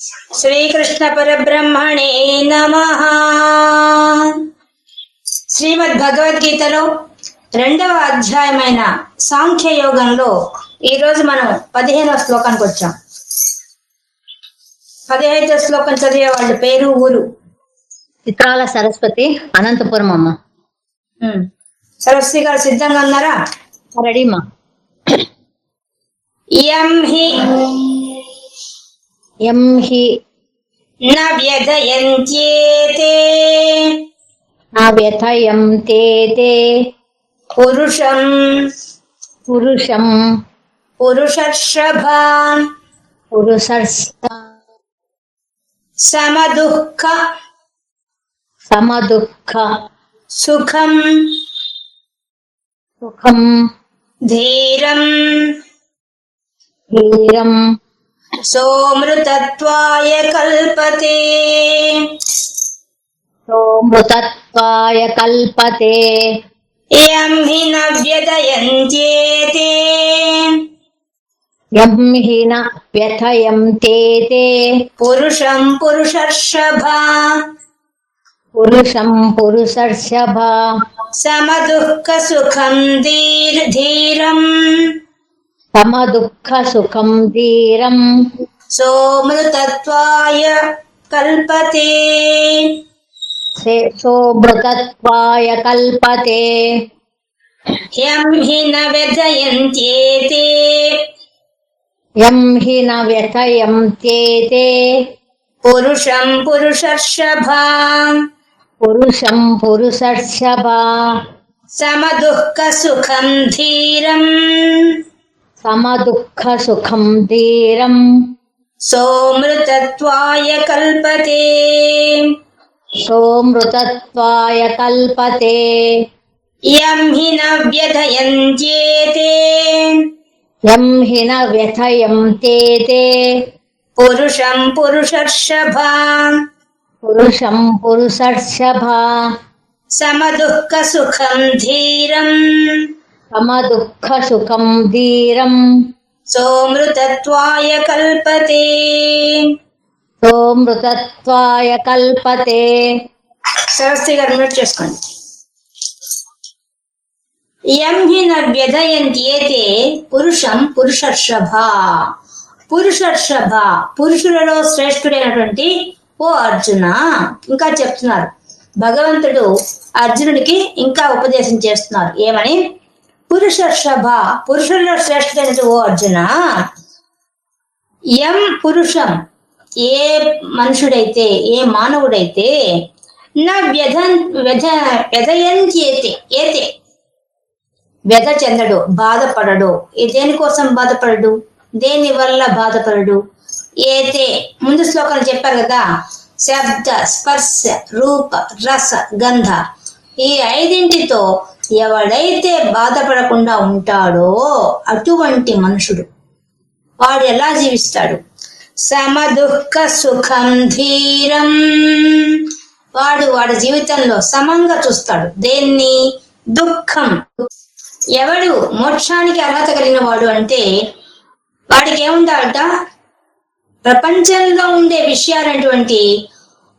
శ్రీకృష్ణ పరబ్రహ్మణే నమః. శ్రీమద్ భగవద్గీతలో 2వ అధ్యాయమైన సాంఖ్యయోగంలో ఈరోజు మనం 15వ శ్లోకానికి వచ్చాం. 15వ శ్లోకం చదివే వాళ్ళ పేరు ఊరు. చిత్రాల సరస్వతి, అనంతపురం అమ్మ. సరస్వతి గారు సిద్ధంగా ఉన్నారా? రెడీమా. యం హి న వ్యథయంత్యేతే పురుషం పురుషర్షభా సమదుఃఖ సుఖం ధీరం సోమృతత్వాయ కల్పతే యం హి న వ్యథయంతేతే పురుషం పురుషర్షభా సమదుఃఖ సుఖం ధీరం సోమృతత్వాయ కల్పతే యం హి న వ్యథయంత్యేతే పురుషం పురుషర్షభా సమదుఃఖ సుఖం ధీరం సోమృతత్వాయ కల్పతే యం హి న వ్యథయంతేతే పురుషం పురుషర్షభా సమదుఃఖ సుఖం ధీరం సోమృతత్వాయ కల్పతే. సరస్వతి గారు నోట్ చేసుకోండి. యం హి న వ్యథయంత్యేతే పురుషం పురుషర్షభా. పురుషులలో శ్రేష్ఠుడైనటువంటి ఓ అర్జున, ఇంకా చెప్తున్నారు భగవంతుడు అర్జునుడికి ఇంకా ఉపదేశం చేస్తున్నారు. ఏమని? పురుషర్షభ, పురుషులలో శ్రేష్ఠుడైనటువంటి ఓ అర్జున, యం పురుషం, ఏ మనుషుడైతే, ఏ మానవుడైతే నా వ్యథయంత్యేతే, వ్యధ చెందడు, బాధపడడు. దేనికోసం బాధపడడు? దేని వల్ల బాధపడడు? ఏతే, ముందు శ్లోకాలు చెప్పారు కదా, శబ్ద స్పర్శ రూప రస గంధ, ఈ 5ంటితో ఎవడైతే బాధపడకుండా ఉంటాడో అటువంటి మనుషుడు వాడు ఎలా జీవిస్తాడు? సమదుఃఖ సుఖం ధీరం, వాడి జీవితంలో సమంగా చూస్తాడు. దేన్ని? దుఃఖం. ఎవడు మోక్షానికి అర్హత కలిగిన వాడు అంటే వాడికి ఏముండాలట? ప్రపంచంలో ఉండే విషయాలైనటువంటి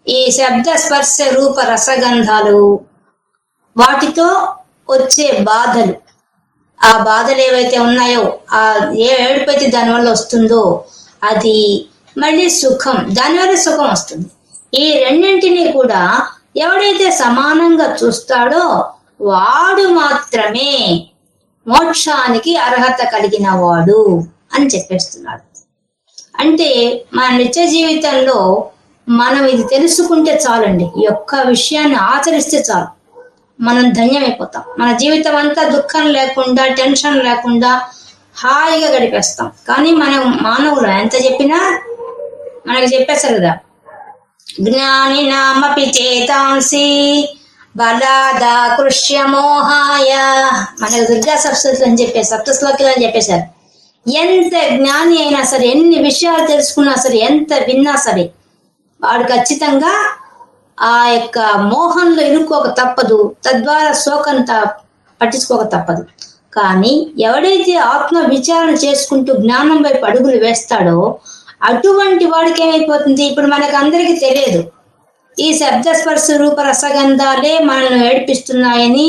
ఈ శబ్ద స్పర్శ రూప రసగంధాలు, వాటితో వచ్చే బాధలు, ఆ బాధలు ఏవైతే ఉన్నాయో, ఆ ఏ ఏడుపైతే దానివల్ల వస్తుందో అది, మళ్ళీ సుఖం, దానివల్ల సుఖం వస్తుంది. ఈ 2ంటిని కూడా ఎవడైతే సమానంగా చూస్తాడో వాడు మాత్రమే మోక్షానికి అర్హత కలిగిన వాడు అని చెప్పేస్తున్నాడు. అంటే మన నిత్య జీవితంలో మనం ఇది తెలుసుకుంటే చాలండి, ఈ ఒక్క విషయాన్ని ఆచరిస్తే చాలు, మనం ధన్యమైపోతాం. మన జీవితం అంతా దుఃఖం లేకుండా, టెన్షన్ లేకుండా హాయిగా గడిపేస్తాం. కానీ మనం మానవులు ఎంత చెప్పినా మనకు చెప్పేశారు కదా, జ్ఞాని నామపి చేతాంసి బలాదా కృష్య మోహాయ, మనకు దుర్గా సప్తశతులు అని చెప్పేసి, సప్తశ్లోకిలు అని చెప్పేశారు. ఎంత జ్ఞాని అయినా సరే, ఎన్ని విషయాలు తెలుసుకున్నా సరే, ఎంత విన్నా సరే, వాడు ఖచ్చితంగా ఆ యొక్క మోహంలో ఇరుక్కోక తప్పదు, తద్వారా శోకంత పట్టించుకోక తప్పదు. కానీ ఎవడైతే ఆత్మ విచారణ చేసుకుంటూ జ్ఞానం వైపు అడుగులు వేస్తాడో అటువంటి వాడికి ఏమైపోతుంది, ఇప్పుడు మనకు అందరికీ తెలియదు ఈ శబ్ద స్పర్శ రూప రసగంధాలే మనల్ని ఏడిపిస్తున్నాయని,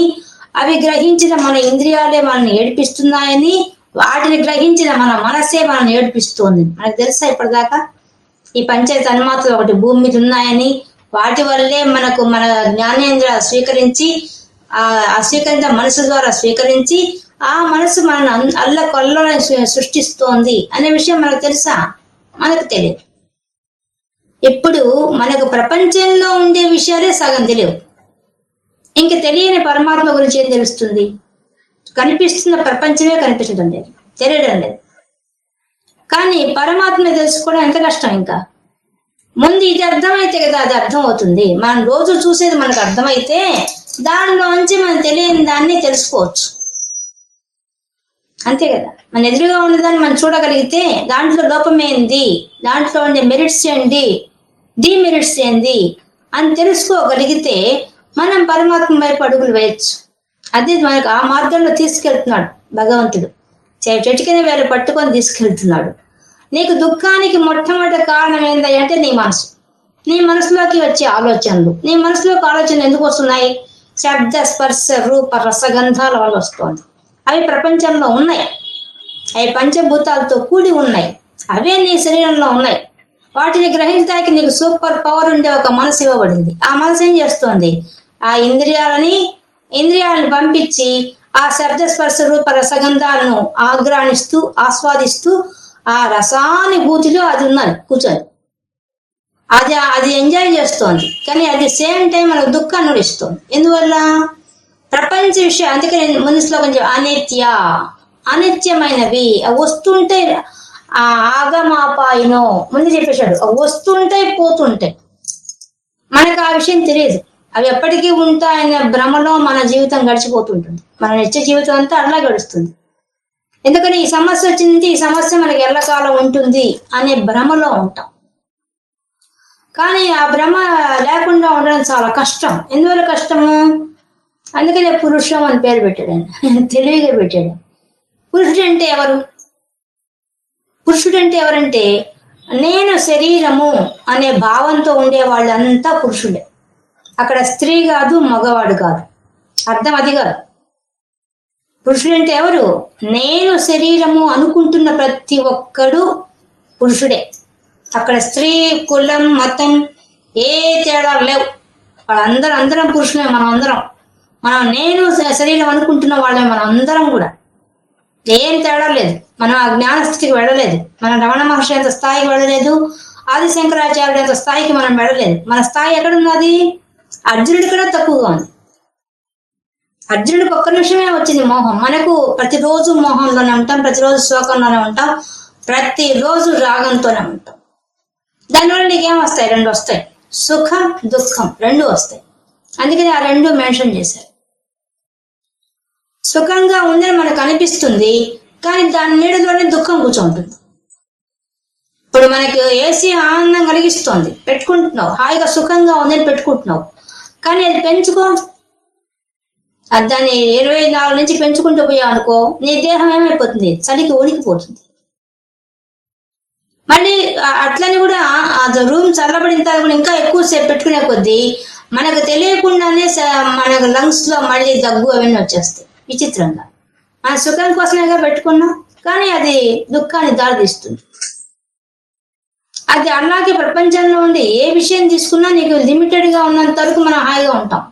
అవి గ్రహించిన మన ఇంద్రియాలే మనల్ని ఏడిపిస్తున్నాయని, వాటిని గ్రహించిన మన మనసే మనల్ని ఏడిపిస్తుంది. మనకు తెలుసా ఇప్పటిదాకా ఈ పంచ తన్మాత్రలు ఒకటి భూమి మీద ఉన్నాయని, వాటి వల్లే మనకు మన జ్ఞానేంద్ర స్వీకరించి ఆ స్వీకరించిన మనసు ద్వారా స్వీకరించి ఆ మనసు మన అల్లకొల్లని సృష్టిస్తోంది అనే విషయం మనకు తెలుసా? మనకు తెలియదు. ఇప్పుడు మనకు ప్రపంచంలో ఉండే విషయాలే సగం తెలియవు. ఇంక తెలియని పరమాత్మ గురించి ఏం తెలుస్తుంది? కనిపిస్తున్న ప్రపంచమే కనిపించడం లేదు, తెలియడం లేదు. కానీ పరమాత్మ తెలుసుకోవడం ఎంత కష్టం. ఇంకా ముందు ఇది అర్థమైతే కదా అది అర్థం అవుతుంది. మనం రోజు చూసేది మనకు అర్థమైతే దానిలోంచి మనం తెలియని దాన్ని తెలుసుకోవచ్చు. అంతే కదా, మన ఎదురుగా ఉన్నదాన్ని మనం చూడగలిగితే దాంట్లో లోపమేంది, దాంట్లో ఉండే మెరిట్స్ ఏంటి, డిమెరిట్స్ ఏంది అని తెలుసుకోగలిగితే మనం పరమాత్మ వైపు అడుగులు వేయచ్చు. అది మనకు ఆ మార్గంలో తీసుకెళ్తున్నాడు భగవంతుడు. చెట్టుకిన వేలు పట్టుకొని తీసుకెళ్తున్నాడు. నీకు దుఃఖానికి మొట్టమొదటి కారణం ఏంటంటే నీ మనసు. నీ మనసులోకి వచ్చే ఆలోచనలు. నీ మనసులోకి ఆలోచనలు ఎందుకు వస్తున్నాయి? శబ్ద స్పర్శ రూప రసగంధాల వల్ల వస్తుంది. అవి ప్రపంచంలో ఉన్నాయి, అవి పంచభూతాలతో కూడి ఉన్నాయి, అవే నీ శరీరంలో ఉన్నాయి. వాటిని గ్రహించడానికి నీకు సూపర్ పవర్ ఉండే ఒక మనసు ఇవ్వబడింది. ఆ మనసు ఏం చేస్తోంది? ఆ ఇంద్రియాలను పంపించి ఆ శబ్ద స్పర్శ రూప రసగంధాలను ఆగ్రానిస్తూ ఆస్వాదిస్తూ ఆ రసానుభూతిలో అది ఉన్నది కూర్చొని అది ఎంజాయ్ చేస్తోంది. కానీ అది సేమ్ టైం మనకు దుఃఖాన్ని ఇస్తుంది. ఎందువల్ల? ప్రపంచ విషయం. అందుకే నేను ముందు శ్లోకం అనిత్యమైనవి వస్తుంటే ఆ ఆగమాపాయినో ముందు చెప్పేశాడు. వస్తుంటాయి పోతుంటాయి, మనకు ఆ విషయం తెలియదు. అవి ఎప్పటికీ ఉంటాయనే భ్రమలో మన జీవితం గడిచిపోతుంటుంది. మన నిత్య జీవితం అంతా అలా గడుస్తుంది. ఎందుకని ఈ సమస్య వచ్చింది, ఈ సమస్య మనకి ఎల్లకాలం ఉంటుంది అనే భ్రమలో ఉంటాం. కానీ ఆ భ్రమ లేకుండా ఉండడం చాలా కష్టం. ఎందువల్ల కష్టము? అందుకనే పురుషం అని పేరు పెట్టాడు ఆయన, తెలివిగా పెట్టాడు. పురుషుడు అంటే ఎవరు? పురుషుడు అంటే ఎవరంటే నేను శరీరము అనే భావంతో ఉండే వాళ్ళంతా పురుషుడే. అక్కడ స్త్రీ కాదు, మగవాడు కాదు. అర్థం అది కాదు. పురుషుడు అంటే ఎవరు? నేను శరీరము అనుకుంటున్న ప్రతి ఒక్కడు పురుషుడే. అక్కడ స్త్రీ, కులం, మతం ఏ తేడా లేవు. అందరం పురుషులే. మనం నేను శరీరం అనుకుంటున్న వాళ్ళే. మనం అందరం కూడా ఏం తేడా లేదు. మనం ఆ జ్ఞాన స్థితికి వెళ్ళలేదు. మనం రమణ మహర్షి అంత స్థాయికి వెళ్ళలేదు, ఆది శంకరాచార్యుడు అంత స్థాయికి మనం వెళ్ళలేదు. మన స్థాయి ఎక్కడున్నది? అర్జునుడి కూడా తక్కువగా ఉంది. అర్జునుడికి ఒక్క నిమిషమే వచ్చింది మోహం. మనకు ప్రతిరోజు మోహంలోనే ఉంటాం, ప్రతిరోజు శోకంలోనే ఉంటాం, ప్రతిరోజు రాగంతోనే ఉంటాం. దానివల్ల నీకేం వస్తాయి? రెండు వస్తాయి, సుఖం దుఃఖం రెండు వస్తాయి. అందుకని ఆ రెండు మెన్షన్ చేశారు. సుఖంగా ఉందని మనకు అనిపిస్తుంది, కానీ దాని నీడలోనే దుఃఖం కూర్చోంటుంది. ఇప్పుడు మనకి ఏసీ ఆనందం కలిగిస్తుంది, పెట్టుకుంటున్నావు, హాయిగా సుఖంగా ఉందని పెట్టుకుంటున్నావు. కానీ అది పెంచుకో, దాన్ని 24 నుంచి పెంచుకుంటూ పోయావు అనుకో, నీ దేహం ఏమైపోతుంది? చలికి ఉడికిపోతుంది. మళ్ళీ అట్లని కూడా రూమ్ చల్లబడిన తర్వాత కూడా ఇంకా ఎక్కువసేపు పెట్టుకునే కొద్దీ మనకు తెలియకుండానే మనకు లంగ్స్ లో మళ్ళీ దగ్గు అవన్నీ వచ్చేస్తాయి విచిత్రంగా. మన సుఖం కోసమేగా పెట్టుకున్నాం, కానీ అది దుఃఖాన్ని దారితీస్తుంది. అది అలాగే ప్రపంచంలో ఉండి ఏ విషయం తీసుకున్నా నీకు లిమిటెడ్ గా ఉన్నంత వరకు మనం హాయిగా ఉంటాం.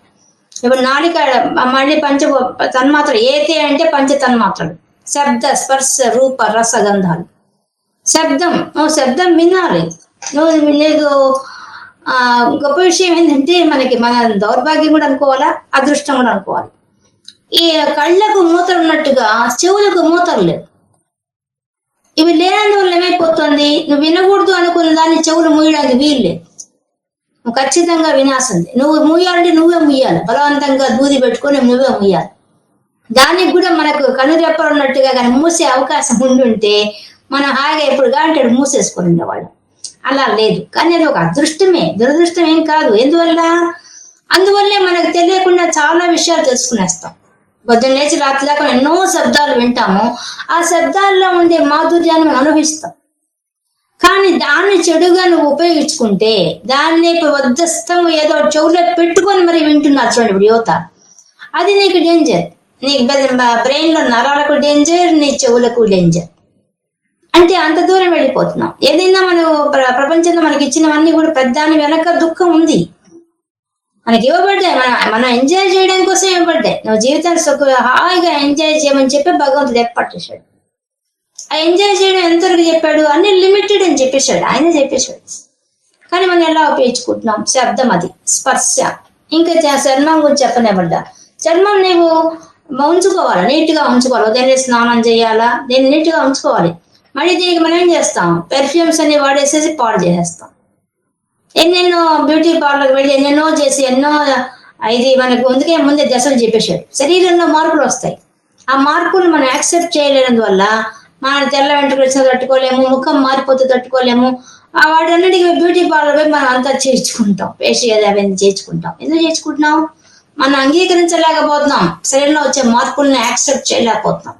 ఇప్పుడు నాలిక మళ్ళీ పంచ తన్మాత్రలు ఏతే అంటే పంచ తన్మాత్రలు, శబ్ద స్పర్శ రూప రసగంధాలు. శబ్దం వినాలి. నీకు గొప్ప విషయం ఏంటంటే మన దౌర్భాగ్యం కూడా అనుకోవాలా, అదృష్టం కూడా అనుకోవాలి. ఈ కళ్ళకు మూతలు ఉన్నట్టుగా చెవులకు మూతలు లేవు. ఇవి లేనందువల్ల ఏమైపోతుంది? నువ్వు వినకూడదు అనుకున్న దాన్ని చెవులు మూయడానికి వీలు లేదు. నువ్వు ఖచ్చితంగా వినాల్సింది. నువ్వు మూయాలంటే నువ్వే ముయ్యాలి, బలవంతంగా దూది పెట్టుకొని నువ్వే ముయ్యాలి. దానికి కూడా మనకు కనురెప్పలు ఉన్నట్టుగా కానీ మూసే అవకాశం ఉండుంటే మనం హాయిగా ఎప్పుడు కాంటే మూసేసుకొని ఉండేవాళ్ళం. అలా లేదు. కానీ అది ఒక అదృష్టమే, దురదృష్టం ఏం కాదు. అందువల్లే మనకు తెలియకుండా చాలా విషయాలు తెలుసుకునేస్తాం. పొద్దున్న లేచి రాత్రి దాకా ఎన్నో శబ్దాలు వింటాము. ఆ శబ్దాల్లో ఉండే మాధుర్యాన్ని మనం అనుభవిస్తాం. కానీ దాన్ని చెడుగా నువ్వు ఉపయోగించుకుంటే దాన్ని వద్దస్తం ఏదో చెవులో పెట్టుకొని మరి వింటున్నారు చూడండి ఇప్పుడు యువత. అది నీకు డేంజర్. నీ బ్రెయిన్ లో నరాలకు డేంజర్, నీ చెవులకు డేంజర్. అంటే అంత దూరం వెళ్ళిపోతున్నాం. ఏదైనా మనం ప్రపంచంలో మనకి ఇచ్చినవన్నీ కూడా పెద్ద వెనక దుఃఖం ఉంది. మనకి ఇవ్వబడ్డాయి, మనం ఎంజాయ్ చేయడం కోసం ఇవ్వబడ్డాయి. నువ్వు జీవితాన్ని హాయిగా ఎంజాయ్ చేయమని చెప్పి భగవంతుడు ఏర్పట్టేశాడు. ఆ ఎంజాయ్ చేయడం ఎంతవరకు చెప్పాడు? అన్ని లిమిటెడ్ అని చెప్పేశాడు, ఆయన చెప్పేశాడు. కానీ మనం ఎలా ఉపయోగించుకుంటున్నాం? శబ్దం, అది స్పర్శ. ఇంకా చర్మం గురించి చెప్పనివ్వడ్డా. చర్మం నీవు ఉంచుకోవాలి, నీట్ గా ఉంచుకోవాలి. ఉదయం స్నానం చేయాలా, దీన్ని నీట్ గా ఉంచుకోవాలి. మళ్ళీ దీనికి మనం ఏం చేస్తాం? పెర్ఫ్యూమ్స్ అన్ని వాడేసేసి పాడు చేసేస్తాం. ఎన్నెన్నో బ్యూటీ పార్లర్కి వెళ్ళి ఎన్నెన్నో చేసి ఇది మనకు ముందే దశలు చెప్పేశాడు. శరీరంలో మార్పులు వస్తాయి. ఆ మార్పులు మనం యాక్సెప్ట్ చేయలేనందువల్ల మన తెల్ల వెంట్రుకలు వచ్చినా తట్టుకోలేము, ముఖం మారిపోతే తట్టుకోలేము. వాటన్నిటికీ బ్యూటీ పార్లర్ పోయి మనం అంతా చేర్చుకుంటాం, ఫేషియల్ అవన్నీ చేర్చుకుంటాం. ఎందుకు చేర్చుకుంటున్నాం? మనం అంగీకరించలేకపోతున్నాం, శరీరంలో వచ్చే మార్పుల్ని యాక్సెప్ట్ చేయలేకపోతున్నాం.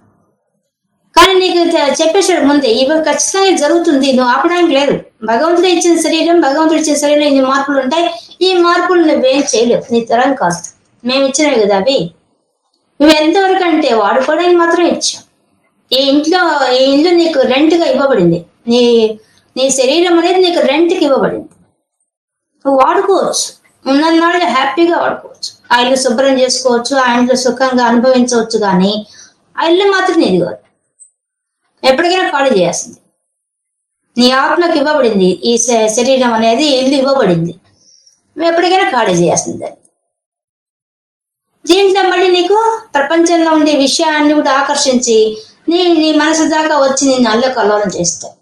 కానీ నీకు చెప్పేశాడు ముందే, ఇవి ఖచ్చితంగా జరుగుతుంది, నువ్వు ఆపడానికి లేదు. భగవంతుడు ఇచ్చిన శరీరం, భగవంతుడు ఇచ్చిన శరీరం ఇన్ని మార్పులు ఉంటాయి. ఈ మార్పులు నువ్వేం చేయలేవు, నీ తరం కాదు. మేము ఇచ్చినవి కదా అవి. నువ్వు ఎంతవరకు అంటే వాడుకోవడానికి మాత్రం ఇచ్చాం. ఈ ఇల్లు నీకు రెంట్ గా ఇవ్వబడింది. నీ శరీరం అనేది నీకు రెంట్కి ఇవ్వబడింది. నువ్వు వాడుకోవచ్చు, ఉన్ననాళ్ళు హ్యాపీగా వాడుకోవచ్చు. ఆ ఇల్లు శుభ్రం చేసుకోవచ్చు, ఆ ఇంట్లో సుఖంగా అనుభవించవచ్చు. కానీ ఆ ఇల్లు మాత్రం నీది కాదు, ఎప్పటికైనా ఖాళీ చేయాల్సింది. నీ ఆత్మకి ఇవ్వబడింది ఈ శరీరం అనేది, ఇల్లు ఇవ్వబడింది, నువ్వు ఎప్పటికైనా ఖాళీ చేయాల్సిందే. దీంట్లో మళ్ళీ నీకు ప్రపంచంలో ఉండే విషయాన్ని కూడా ఆకర్షించి నీ మనసు దాకా వచ్చి నిన్ను అల్లకల్లోలం చేస్తాయి.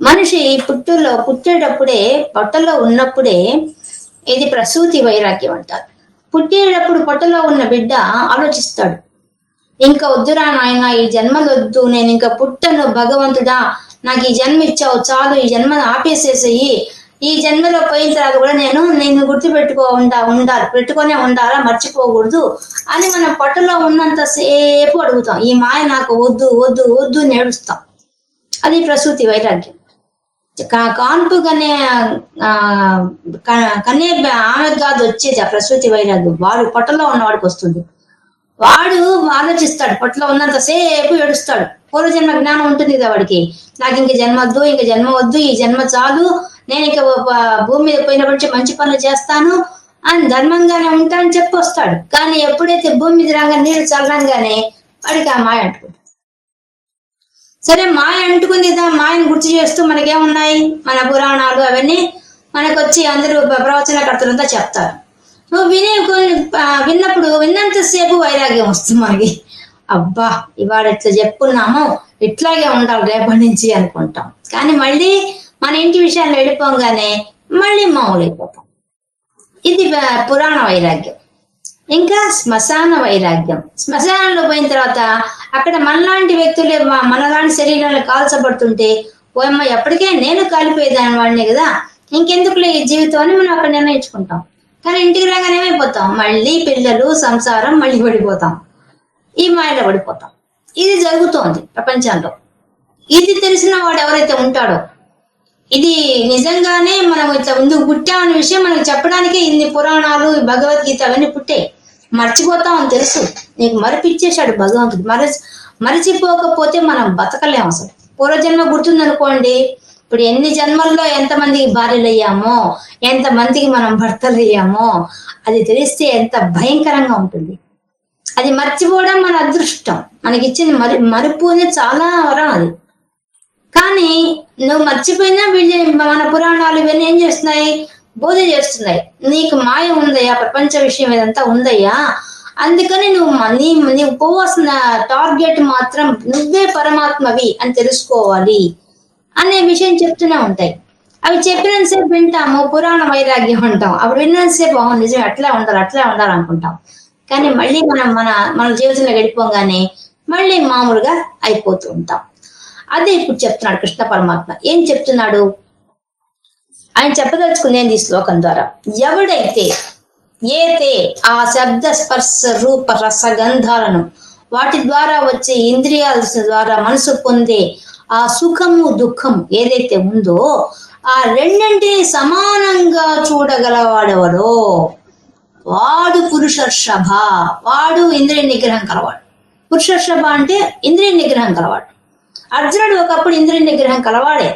మనిషి పుట్టేటప్పుడే, పొట్టలో ఉన్నప్పుడే ఇది ప్రసూతి వైరాగ్యం అంటారు. పుట్టేటప్పుడు పొట్టలో ఉన్న బిడ్డ ఆలోచిస్తాడు, ఇంకా వద్దురా నాయన, ఈ జన్మలు వద్దు, నేను ఇంకా పుట్టను, భగవంతుడా నాకు ఈ జన్మ ఇచ్చావు చాలు, ఈ జన్మను ఆపేసేసేయి, ఈ జన్మలో పోయిన తర్వాత కూడా నేను గుర్తు పెట్టుకునే ఉండాలా, మర్చిపోకూడదు అని మనం పొట్టలో ఉన్నంతసేపు అడుగుతాం. ఈ మాయ నాకు వద్దు వద్దు వద్దు అని ఏడుస్తాం. అది ప్రసూతి వైరాగ్యం. కాన్పు కనే ఆమె కాదు వచ్చేది ఆ ప్రసూతి వైరాగ్యం. వాడు పొట్టలో ఉన్నవాడికి వస్తుంది. వాడు ఆలోచిస్తాడు, పొట్టలో ఉన్నంతసేపు ఏడుస్తాడు. పూర్వజన్మ జ్ఞానం ఉంటుంది కదా వాడికి, నాకు ఇంక జన్మ వద్దు, ఇంక జన్మ వద్దు, ఈ జన్మ చాలు, నేను ఇక భూమి మీద పోయినప్పటి నుంచి మంచి పనులు చేస్తాను అని ధర్మంగానే ఉంటానని చెప్పి వస్తాడు. కానీ ఎప్పుడైతే భూమి మీద రాగా నీళ్ళు చల్లంగానే వాడికి ఆ మాయ అంటుకుంటాడు. సరే, మాయ అంటుకుంది కదా, మాయను గుర్తు చేస్తూ మనకేమున్నాయి, మన పురాణాలు అవన్నీ మనకు వచ్చి అందరూ ప్రవచనకర్తలంతా చెప్తారు. నువ్వు విన్నప్పుడు విన్నంతసేపు వైరాగ్యం వస్తుంది మనకి. అబ్బా ఇవాళ ఇట్లా చెప్పుకున్నాము, ఇట్లాగే ఉండాలి రేపటి నుంచి అనుకుంటాం. కానీ మళ్ళీ మన ఇంటి విషయాలు వెళ్ళిపోగానే మళ్ళీ మామూలు అయిపోతాం. ఇది పురాణ వైరాగ్యం. ఇంకా శ్మశాన వైరాగ్యం. శ్మశానంలో పోయిన తర్వాత అక్కడ మనలాంటి వ్యక్తులే మనలాంటి శరీరాలు కాల్చబడుతుంటే, ఓయమ్మ ఎప్పటికే నేను కాలిపోయేదాని వాడినే కదా, ఇంకెందుకులే ఈ జీవితం అని మనం అక్కడ నిర్ణయించుకుంటాం. కానీ ఇంటికి రాగానే ఏమైపోతాం, మళ్ళీ పిల్లలు, సంసారం, మళ్ళీ పడిపోతాం, ఈ మాయలో పడిపోతాం. ఇది జరుగుతోంది ప్రపంచంలో. ఇది తెలిసిన వాడు ఎవరైతే ఉంటాడో, ఇది నిజంగానే మనం ఇట్లా ముందుకు పుట్టామనే విషయం మనకు చెప్పడానికి ఇన్ని పురాణాలు, భగవద్గీత అవన్నీ పుట్టే. మర్చిపోతాం అని తెలుసు, నీకు మరిపిచ్చేశాడు భగవంతుడు. మరిచిపోకపోతే మనం బతకలేము అసలు. పూర్వజన్మ గుర్తుందనుకోండి, ఇప్పుడు ఎన్ని జన్మల్లో ఎంతమందికి భార్యలు అయ్యామో, ఎంతమందికి మనం భర్తలు అయ్యామో, అది తెలిస్తే ఎంత భయంకరంగా ఉంటుంది. అది మర్చిపోవడం మన అదృష్టం. మనకిచ్చిన మరుపు అనేది చాలా వరం అది. కానీ నువ్వు మర్చిపోయినా వీళ్ళు మన పురాణాలు ఇవన్నీ ఏం చేస్తున్నాయి, బోధ చేస్తున్నాయి. నీకు మాయ ఉందయ్యా, ప్రపంచ విషయం ఇదంతా ఉందయ్యా, అందుకని నీవు పోవాల్సిన టార్గెట్ మాత్రం నువ్వే పరమాత్మవి అని తెలుసుకోవాలి అనే విషయం చెప్తూనే ఉంటాయి. అవి చెప్పినంతసేపు వింటాము, పురాణ వైరాగ్యం అంటాం. అప్పుడు విన్నంతసేపు నిజం అట్లా ఉండాలి అనుకుంటాం. కానీ మళ్ళీ మన జీవితంలో గడిపోగానే మళ్ళీ మామూలుగా అయిపోతూ ఉంటాం. అదే ఇప్పుడు చెప్తున్నాడు కృష్ణ పరమాత్మ. ఏం చెప్తున్నాడు ఆయన చెప్పదలుచుకునేది ఈ శ్లోకం ద్వారా. ఎవడైతే ఆ శబ్ద స్పర్శ రూప రసగంధాలను, వాటి ద్వారా వచ్చే ఇంద్రియాల ద్వారా మనసు పొందే ఆ సుఖము దుఃఖం ఏదైతే ఉందో ఆ రెండింటిని సమానంగా చూడగలవాడెవడో వాడు పురుషర్షభ, వాడు ఇంద్రియ నిగ్రహం కలవాడు. పురుషర్షభ అంటే ఇంద్రియ నిగ్రహం కలవాడు. అర్జునుడు ఒకప్పుడు ఇంద్రియ నిగ్రహం కలవాడే,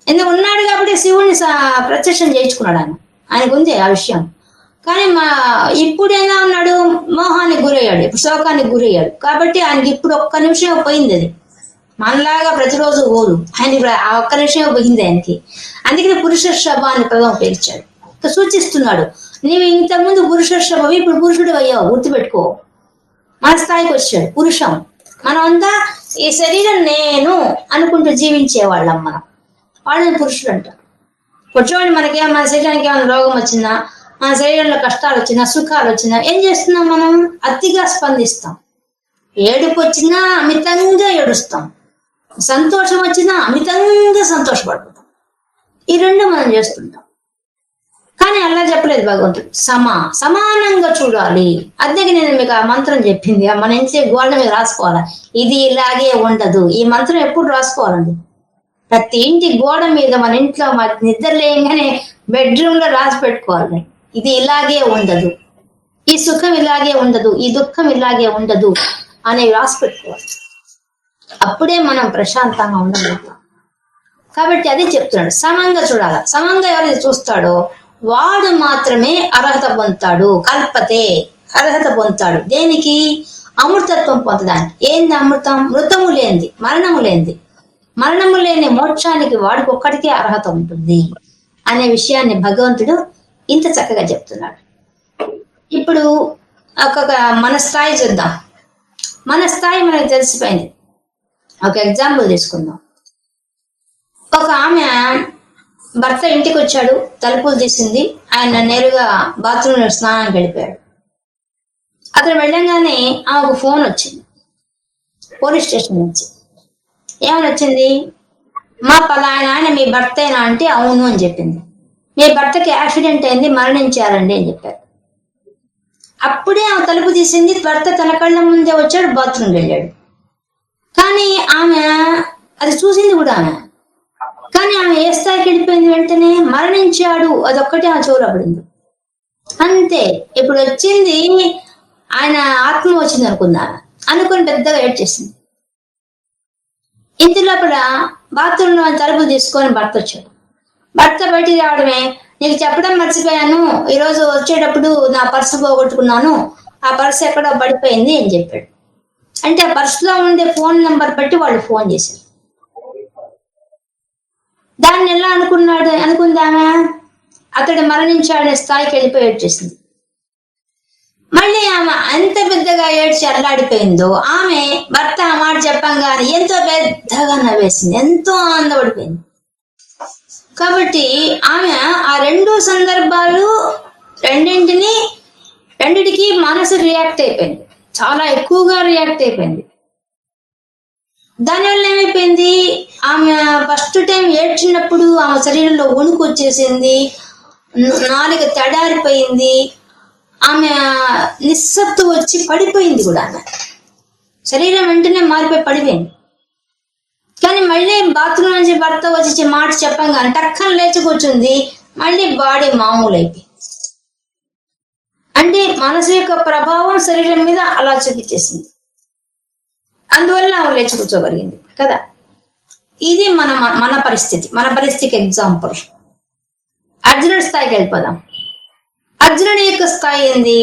ఎందుకు ఉన్నాడు కాబట్టి శివుడిని ప్రత్యక్షం చేయించుకున్నాడు. ఆయనకు ఉంది ఆ విషయం. కానీ ఇప్పుడు ఎలా ఉన్నాడు, మోహానికి గురయ్యాడు, ఇప్పుడు శోకానికి గురయ్యాడు. కాబట్టి ఆయనకి ఇప్పుడు ఒక్క నిమిషం పోయింది. అది మనలాగా ప్రతిరోజు పోదు, ఆయన ఆ ఒక్క నిమిషం పోయింది ఆయనకి. అందుకని పురుషర్షభ అని పదం ఉపయోగించాడు. సూచిస్తున్నాడు, నీవు ఇంతకుముందు పురుషర్షభవి, ఇప్పుడు పురుషుడు అయ్యావు, గుర్తుపెట్టుకో. మన స్థాయికి వచ్చాడు పురుషం. మనం అంతా ఈ శరీరం నేను అనుకుంటూ జీవించేవాళ్ళం. వాళ్ళని పురుషుడు అంటారు. కూర్చోండి, మన శరీరానికి ఏమైనా రోగం వచ్చినా, మన శరీరంలో కష్టాలు వచ్చినా, సుఖాలు వచ్చినా ఏం చేస్తున్నాం మనం? అతిగా స్పందిస్తాం. ఏడుపు వచ్చినా అమితంగా ఏడుస్తాం, సంతోషం వచ్చినా అమితంగా సంతోషపడిపోతాం. ఈ రెండు మనం చేస్తుంటాం. కానీ అలా చెప్పలేదు భగవంతుడు, సమానంగా చూడాలి. అద్దెకి నేను మీకు ఆ మంత్రం చెప్పింది, మన ఇంటి గోడ మీద రాసుకోవాలా, ఇది ఇలాగే ఉండదు. ఈ మంత్రం ఎప్పుడు రాసుకోవాలండి? ప్రతి ఇంటి గోడ మీద, మన ఇంట్లో నిద్ర లేగానే బెడ్రూమ్ లో రాసి పెట్టుకోవాలి, ఇది ఇలాగే ఉండదు, ఈ సుఖం ఇలాగే ఉండదు, ఈ దుఃఖం ఇలాగే ఉండదు అనేవి రాసి పెట్టుకోవాలి. అప్పుడే మనం ప్రశాంతంగా ఉండగలుగుతాం. కాబట్టి అది చెప్తున్నాడు, సమంగా చూడాలి. సమంగా ఎవరైతే చూస్తాడో వాడు మాత్రమే అర్హత పొందుతాడు. కల్పతే, అర్హత పొందుతాడు. దేనికి? అమృతత్వం పొందడానికి. ఏంది అమృతం? మృతము లేనిది, మరణము లేనిది. మరణము లేని మోక్షానికి వాడికి ఒక్కడికే అర్హత ఉంటుంది అనే విషయాన్ని భగవంతుడు ఇంత చక్కగా చెప్తున్నాడు. ఇప్పుడు మన స్థాయి చూద్దాం. మన స్థాయి మనకు తెలిసిపోయింది. ఒక ఎగ్జాంపుల్ తీసుకుందాం. ఒక ఆమె భర్త ఇంటికి వచ్చాడు, తలుపులు తీసింది, ఆయన నేరుగా బాత్రూంలో స్నానానికి వెళ్ళిపోయాడు. అతను వెళ్ళంగానే ఆమెకు ఫోన్ వచ్చింది, పోలీస్ స్టేషన్ నుంచి. ఏమని వచ్చింది? మా పలానా ఆయన మీ భర్తేనా అంటే అవును అని చెప్పింది. మీ భర్తకి యాక్సిడెంట్ అయింది, మరణించారండి అని చెప్పారు. అప్పుడే ఆమె తలుపు తీసింది, భర్త తన కళ్ళ ముందే వచ్చాడు, బాత్రూమ్కి వెళ్ళాడు. కానీ ఆమె అది చూసింది కూడా ఆమె. కానీ ఆమె ఏ స్థాయికి వెళ్ళిపోయింది? వెంటనే మరణించాడు అదొక్కటే ఆమె చెవులో పడింది. అంతే. ఇప్పుడు వచ్చింది ఆయన ఆత్మ వచ్చింది అనుకుందా, అనుకుని పెద్దగా ఏడ్చేసింది. ఇంటి లోపల బాత్రూంలో తలుపులు తీసుకొని భర్త వచ్చాడు. భర్త బయటికి రావడమే, నీకు చెప్పడం మర్చిపోయాను, ఈరోజు వచ్చేటప్పుడు నా పర్సు పోగొట్టుకున్నాను, ఆ పర్సు ఎక్కడో పడిపోయింది అని చెప్పాడు. అంటే ఆ పర్సులో ఉండే ఫోన్ నెంబర్ బట్టి వాళ్ళు ఫోన్ చేశారు. దాన్ని ఎలా అనుకుందామా? అతడు మరణించాడనే స్థాయికి వెళ్ళిపోయి ఏడ్చేసింది. మళ్ళీ ఆమె ఎంత పెద్దగా ఏడ్చి అల్లాడిపోయిందో, ఆమె భర్త ఆ మాట చెప్పంగానే ఎంతో పెద్దగా నవ్వేసింది, ఎంతో ఆనందపడిపోయింది. కాబట్టి ఆమె ఆ రెండు సందర్భాలు రెండిటికి మనసు రియాక్ట్ అయిపోయింది, చాలా ఎక్కువగా రియాక్ట్ అయిపోయింది. దానివల్ల ఏమైపోయింది? ఆమె ఫస్ట్ టైం ఏడ్చినప్పుడు ఆమె శరీరంలో వణుకు వచ్చేసింది, నాలుక తడారిపోయింది, ఆమె నిస్సత్తు వచ్చి పడిపోయింది కూడా. ఆమె శరీరం వెంటనే మారిపోయి పడిపోయింది. కానీ మళ్ళీ బాత్రూమ్ నుంచి భర్త వచ్చి మాట చెప్పంగానే టక్కన లేచి కూర్చుంది, మళ్ళీ బాడీ మామూలు అయిపోయింది. అంటే మనసు యొక్క ప్రభావం శరీరం మీద అలా చూపించేసింది. అందువల్ల ఆమె లేచి కూర్చోగలిగింది కదా. ఇది మన పరిస్థితికి ఎగ్జాంపుల్. అర్జునుడి స్థాయికి వెళ్ళిపోదాం. అర్జునుడి యొక్క స్థాయి ఏంది?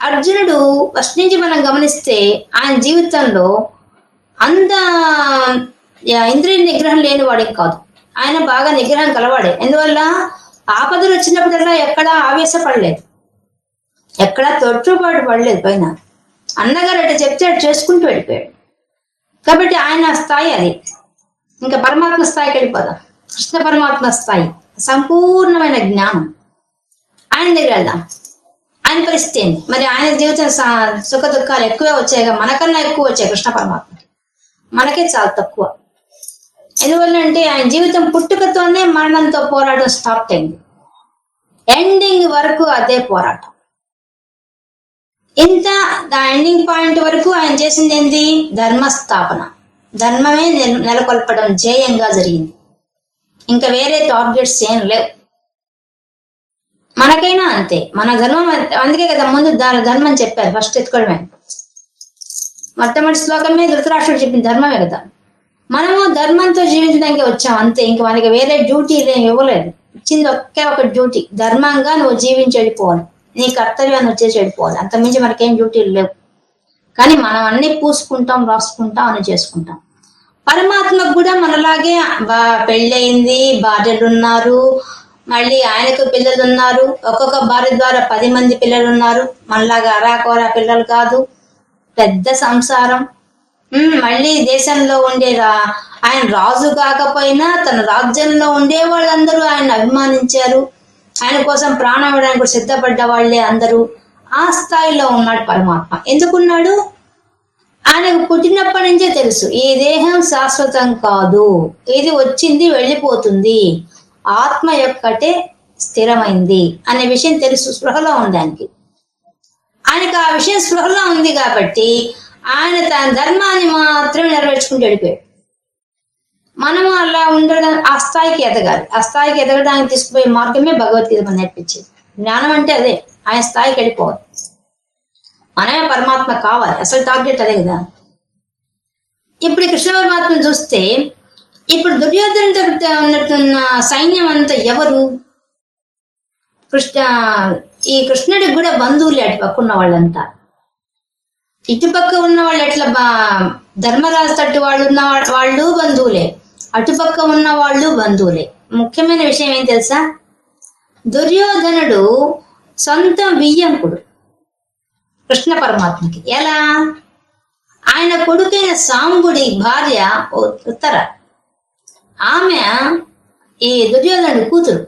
అర్జునుడు ఫస్ట్ నుంచి మనం గమనిస్తే ఆయన జీవితంలో అంత ఇంద్రియ నిగ్రహం లేని వాడే కాదు, ఆయన బాగా నిగ్రహం కలవాడే. ఎందువల్ల ఆపదలు వచ్చినప్పుడల్లా ఎక్కడా ఆవేశపడలేదు, ఎక్కడా తొట్టుపాటు పడలేదు. పైన అన్నగారు అటు చెప్తే అటు చేసుకుంటూ వెళ్ళిపోయాడు. కాబట్టి ఆయన స్థాయి అది. ఇంకా పరమాత్మ స్థాయికి వెళ్ళిపోదాం. కృష్ణ పరమాత్మ స్థాయి సంపూర్ణమైన జ్ఞానం. ఆయన దగ్గర వెళ్దాం. ఆయన పరిస్థితి ఏంటి మరి? ఆయన జీవితం సుఖ దుఃఖాలు ఎక్కువే వచ్చాయిగా, మనకన్నా ఎక్కువ వచ్చాయి కృష్ణ పరమాత్మ, మనకే చాలా తక్కువ. ఎందువల్ల అంటే ఆయన జీవితం పుట్టుకతోనే మరణంతో పోరాటం స్టాప్ అయింది, ఎండింగ్ వరకు అదే పోరాటం. ఇంత ఎండింగ్ పాయింట్ వరకు ఆయన చేసింది ఏంటి? ధర్మస్థాపన, ధర్మమే నెలకొల్పడం ధ్యేయంగా జరిగింది. ఇంకా వేరే టార్గెట్స్ ఏం లేవు. మనకైనా అంతే, మన ధర్మం. అందుకే కదా ముందు ధర్మం చెప్పారు, ఫస్ట్ ఎత్తుకోవడమే. మొట్టమొదటి శ్లోకమే ధృతరాష్ట్రుడు చెప్పిన ధర్మమే కదా. మనము ధర్మంతో జీవించడానికి వచ్చాం అంతే. ఇంక మనకి వేరే డ్యూటీ ఇవ్వలేదు. ఇచ్చింది ఒకే ఒక డ్యూటీ, ధర్మంగా నువ్వు జీవించి వెళ్ళిపోవాలి, నీ కర్తవ్యాన్ని వచ్చేసి వెళ్ళిపోవాలి. అంతకుమించి మనకేం డ్యూటీలు లేవు. కానీ మనం అన్ని పూసుకుంటాం, రాసుకుంటాం, అని చేసుకుంటాం. పరమాత్మకు కూడా మనలాగే పెళ్ళయింది, భార్యలు ఉన్నారు, మళ్ళీ ఆయనకు పిల్లలు ఉన్నారు. ఒక్కొక్క భార్య ద్వారా 10 మంది పిల్లలు ఉన్నారు. మనలాగా అరాకొరా పిల్లలు కాదు, పెద్ద సంసారం. మళ్ళీ దేశంలో ఉండే ఆయన రాజు కాకపోయినా తన రాజ్యంలో ఉండే వాళ్ళందరూ ఆయన అభిమానించారు. ఆయన కోసం ప్రాణం ఇవ్వడానికి కూడా సిద్ధపడ్డ వాళ్ళే అందరూ. ఆ స్థాయిలో ఉన్నాడు పరమాత్మ. ఎందుకున్నాడు? ఆయనకు పుట్టినప్పటి నుంచే తెలుసు, ఈ దేహం శాశ్వతం కాదు, ఇది వచ్చింది వెళ్ళిపోతుంది, ఆత్మ యొక్కటే స్థిరమైంది అనే విషయం తెలుసు. స్పృహలో ఉంది ఆయనకి. ఆయనకు ఆ విషయం స్పృహలో ఉంది కాబట్టి ఆయన తన ధర్మాన్ని మాత్రమే నెరవేర్చుకుంటూ వెళ్ళిపోయాడు. మనము అలా ఉండడం, ఆ స్థాయికి ఎదగాలి. ఆ స్థాయికి ఎదగడానికి తీసుకుపోయే మార్గమే భగవద్గీత మనం నేర్పించేది. జ్ఞానం అంటే అదే, ఆయన స్థాయికి వెళ్ళిపోవాలి. మనమే పరమాత్మ కావాలి, అసలు టార్గెట్ అదే కదా. ఇప్పుడు కృష్ణ పరమాత్మను చూస్తే, ఇప్పుడు దుర్యోధనుడితో ఉన్నట్టున్న సైన్యం అంతా ఎవరు? ఈ కృష్ణుడికి కూడా బంధువులే అటుపక్క ఉన్న వాళ్ళంతా. ఇటుపక్క ఉన్న వాళ్ళు ఎట్లా ధర్మరాజు తట్టు వాళ్ళు ఉన్న వాళ్ళు బంధువులే, అటుపక్క ఉన్న వాళ్ళు బంధువులే. ముఖ్యమైన విషయం ఏం తెలుసా? దుర్యోధనుడు సొంత వియ్యంకుడు కృష్ణ పరమాత్మకి. ఎలా? ఆయన కొడుకైన సాంబుడి భార్య ఉత్తర, ఆమె ఈ దుర్యోధనుడు కూతురు.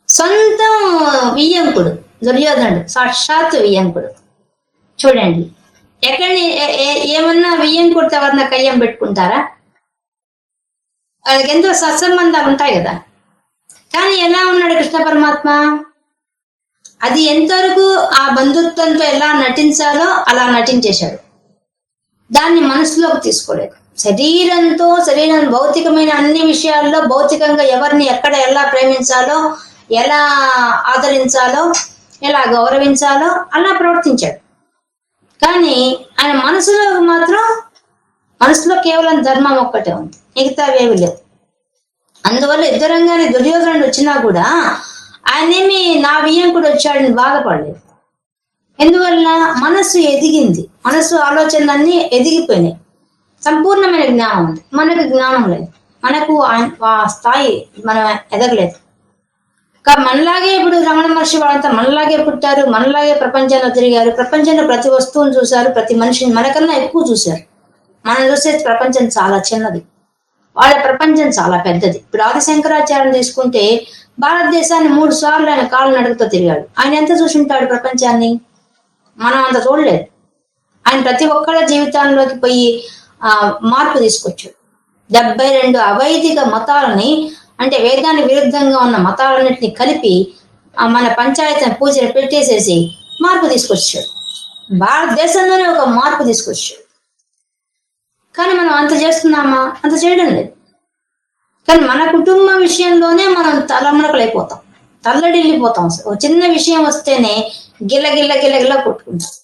సొంతం వియ్యంకుడు దుర్యోధనుడు, సాక్షాత్ వియ్యంకుడు. చూడండి, ఎక్కడిని ఏమన్నా వియ్యంకుడితో ఎవరన్నా కయ్యం పెట్టుకుంటారా? వాళ్ళకి ఎంతో సత్సంబంధాలు ఉంటాయి కదా. కానీ ఎలా ఉన్నాడు కృష్ణ పరమాత్మ? అది ఎంతవరకు ఆ బంధుత్వంతో ఎలా నటించాలో అలా నటించేశాడు. దాన్ని మనసులోకి తీసుకోలేదు. శరీరం భౌతికమైన అన్ని విషయాల్లో భౌతికంగా ఎవరిని ఎక్కడ ఎలా ప్రేమించాలో, ఎలా ఆదరించాలో, ఎలా గౌరవించాలో అలా ప్రవర్తించాడు. కానీ ఆయన మనసులో కేవలం ధర్మం ఒక్కటే ఉంది, మిగతావేవి లేవు. అందువల్ల ఇద్దరంగానే దుర్యోధనుడు వచ్చినా కూడా ఆయనేమి నా వియ్యంకుడు వచ్చాడని బాధపడలేదు. ఎందువల్ల? మనస్సు ఎదిగింది, మనస్సు ఆలోచనలన్నీ ఎదిగిపోయినాయి, సంపూర్ణమైన జ్ఞానం ఉంది. మనకు జ్ఞానం లేదు, మనకు ఆ స్థాయి మనం ఎదగలేదు. మనలాగే ఇప్పుడు రమణ మహర్షి వాళ్ళంతా మనలాగే పుట్టారు, మనలాగే ప్రపంచంలో తిరిగారు, ప్రపంచంలో ప్రతి వస్తువును చూశారు, ప్రతి మనిషిని మనకన్నా ఎక్కువ చూశారు. మనం చూసే ప్రపంచం చాలా చిన్నది, వాళ్ళ ప్రపంచం చాలా పెద్దది. ఇప్పుడు ఆదిశంకరాచార్యం తీసుకుంటే భారతదేశాన్ని 3 సార్లు ఆయన కాళ్ళు నడుగుతూ తిరిగాడు. ఆయన ఎంత చూసి ఉంటాడు ప్రపంచాన్ని? మనం అంత చూడలేదు. ఆయన ప్రతి ఒక్కళ్ళ జీవితాల్లోకి పోయి మార్పు తీసుకొచ్చాడు. 72 అవైదిక మతాలని, అంటే వేదానికి విరుద్ధంగా ఉన్న మతాలన్నింటినీ కలిపి మన పంచాయతీ పూజలు పెట్టేసేసి మార్పు తీసుకొచ్చాడు. భారతదేశంలోనే ఒక మార్పు తీసుకొచ్చాడు. కానీ మనం అంత చేస్తున్నామా? అంత చేయడం లేదు. కానీ మన కుటుంబ విషయంలోనే మనం తలమునకలైపోతాం, తల్లడిల్లిపోతాం. ఒక చిన్న విషయం వస్తేనే గిల్ల గిల్ల గిల్ల గిల్ల కొట్టుకుంటాం.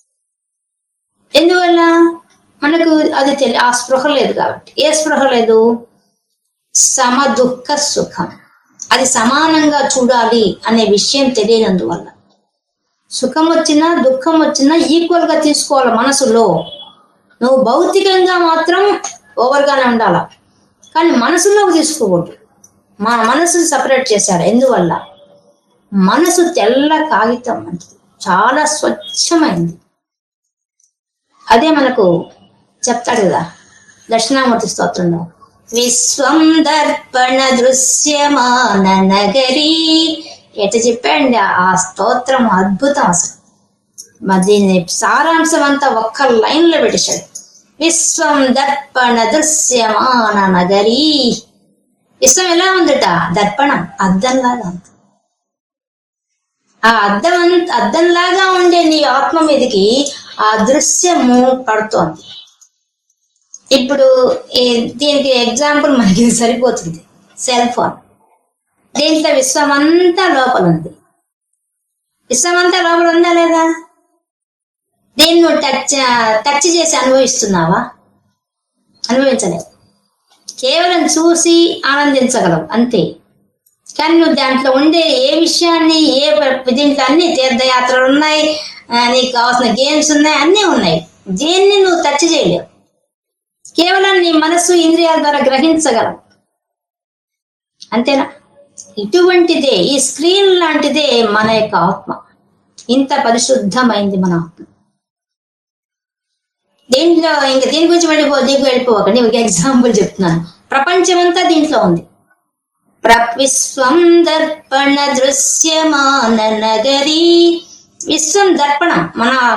ఎందువల్ల? మనకు అది ఆ స్పృహ లేదు కాబట్టి. ఏ స్పృహ లేదు? సమ దుఃఖ సుఖం, అది సమానంగా చూడాలి అనే విషయం తెలియనందువల్ల. సుఖం వచ్చినా దుఃఖం వచ్చినా ఈక్వల్ గా తీసుకోవాలి మనసులో. నువ్వు భౌతికంగా మాత్రం ఓవర్గానే ఉండాల, కానీ మనసులోకి తీసుకోకూడదు. మన మనసు సపరేట్ చేశారు. ఎందువల్ల? మనసు తెల్ల కాగితం అంటే చాలా స్వచ్ఛమైంది. అదే మనకు చెప్తాడు కదా దక్షిణామూర్తి స్తోత్రంలో, విశ్వం దర్పణ దృశ్యమాన నగరీ. ఎట్లా చెప్పండి ఆ స్తోత్రం, అద్భుతం అసలు. దీని సారాంశం అంతా ఒక్క లైన్ లో పెట్టేశాడు. విశ్వం దర్పణ దృశ్యమాన నగరీ. విశ్వం ఎలా ఉందట? దర్పణం, అద్దంలాగా ఉంది. ఆ అద్దంలాగా ఉండే నీ ఆత్మ మీదకి ఆ దృశ్యము పడుతోంది. ఇప్పుడు దీనికి ఎగ్జాంపుల్ మనకి సరిపోతుంది, సెల్ ఫోన్. దీంట్లో విశ్వమంతా లోపల ఉంది. విశ్వమంతా లోపల ఉందా లేదా? దీన్ని నువ్వు టచ్ చేసి అనుభవిస్తున్నావా? అనుభవించలేదు. కేవలం చూసి ఆనందించగలవు అంతే. కానీ నువ్వు దాంట్లో ఉండే ఏ విషయాన్ని, దీంట్లో అన్ని తీర్థయాత్రలు ఉన్నాయి, నీకు కావాల్సిన గేమ్స్ ఉన్నాయి, అన్నీ ఉన్నాయి. దేన్ని నువ్వు టచ్ చేయలేవు. కేవలం నీ మనస్సు ఇంద్రియాల ద్వారా గ్రహించగలవు, అంతేనా? ఇటువంటిదే, ఈ స్క్రీన్ లాంటిదే మన యొక్క ఆత్మ. ఇంత పరిశుద్ధమైంది మన ఆత్మ. దీంట్లో ఇంకా దీని గురించి వెళ్ళిపోకండి. ఒక ఎగ్జాంపుల్ చెప్తున్నాను. ప్రపంచమంతా దీంట్లో ఉంది. విశ్వం దర్పణ దృశ్యమాన నగరీ. విశ్వం దర్పణం,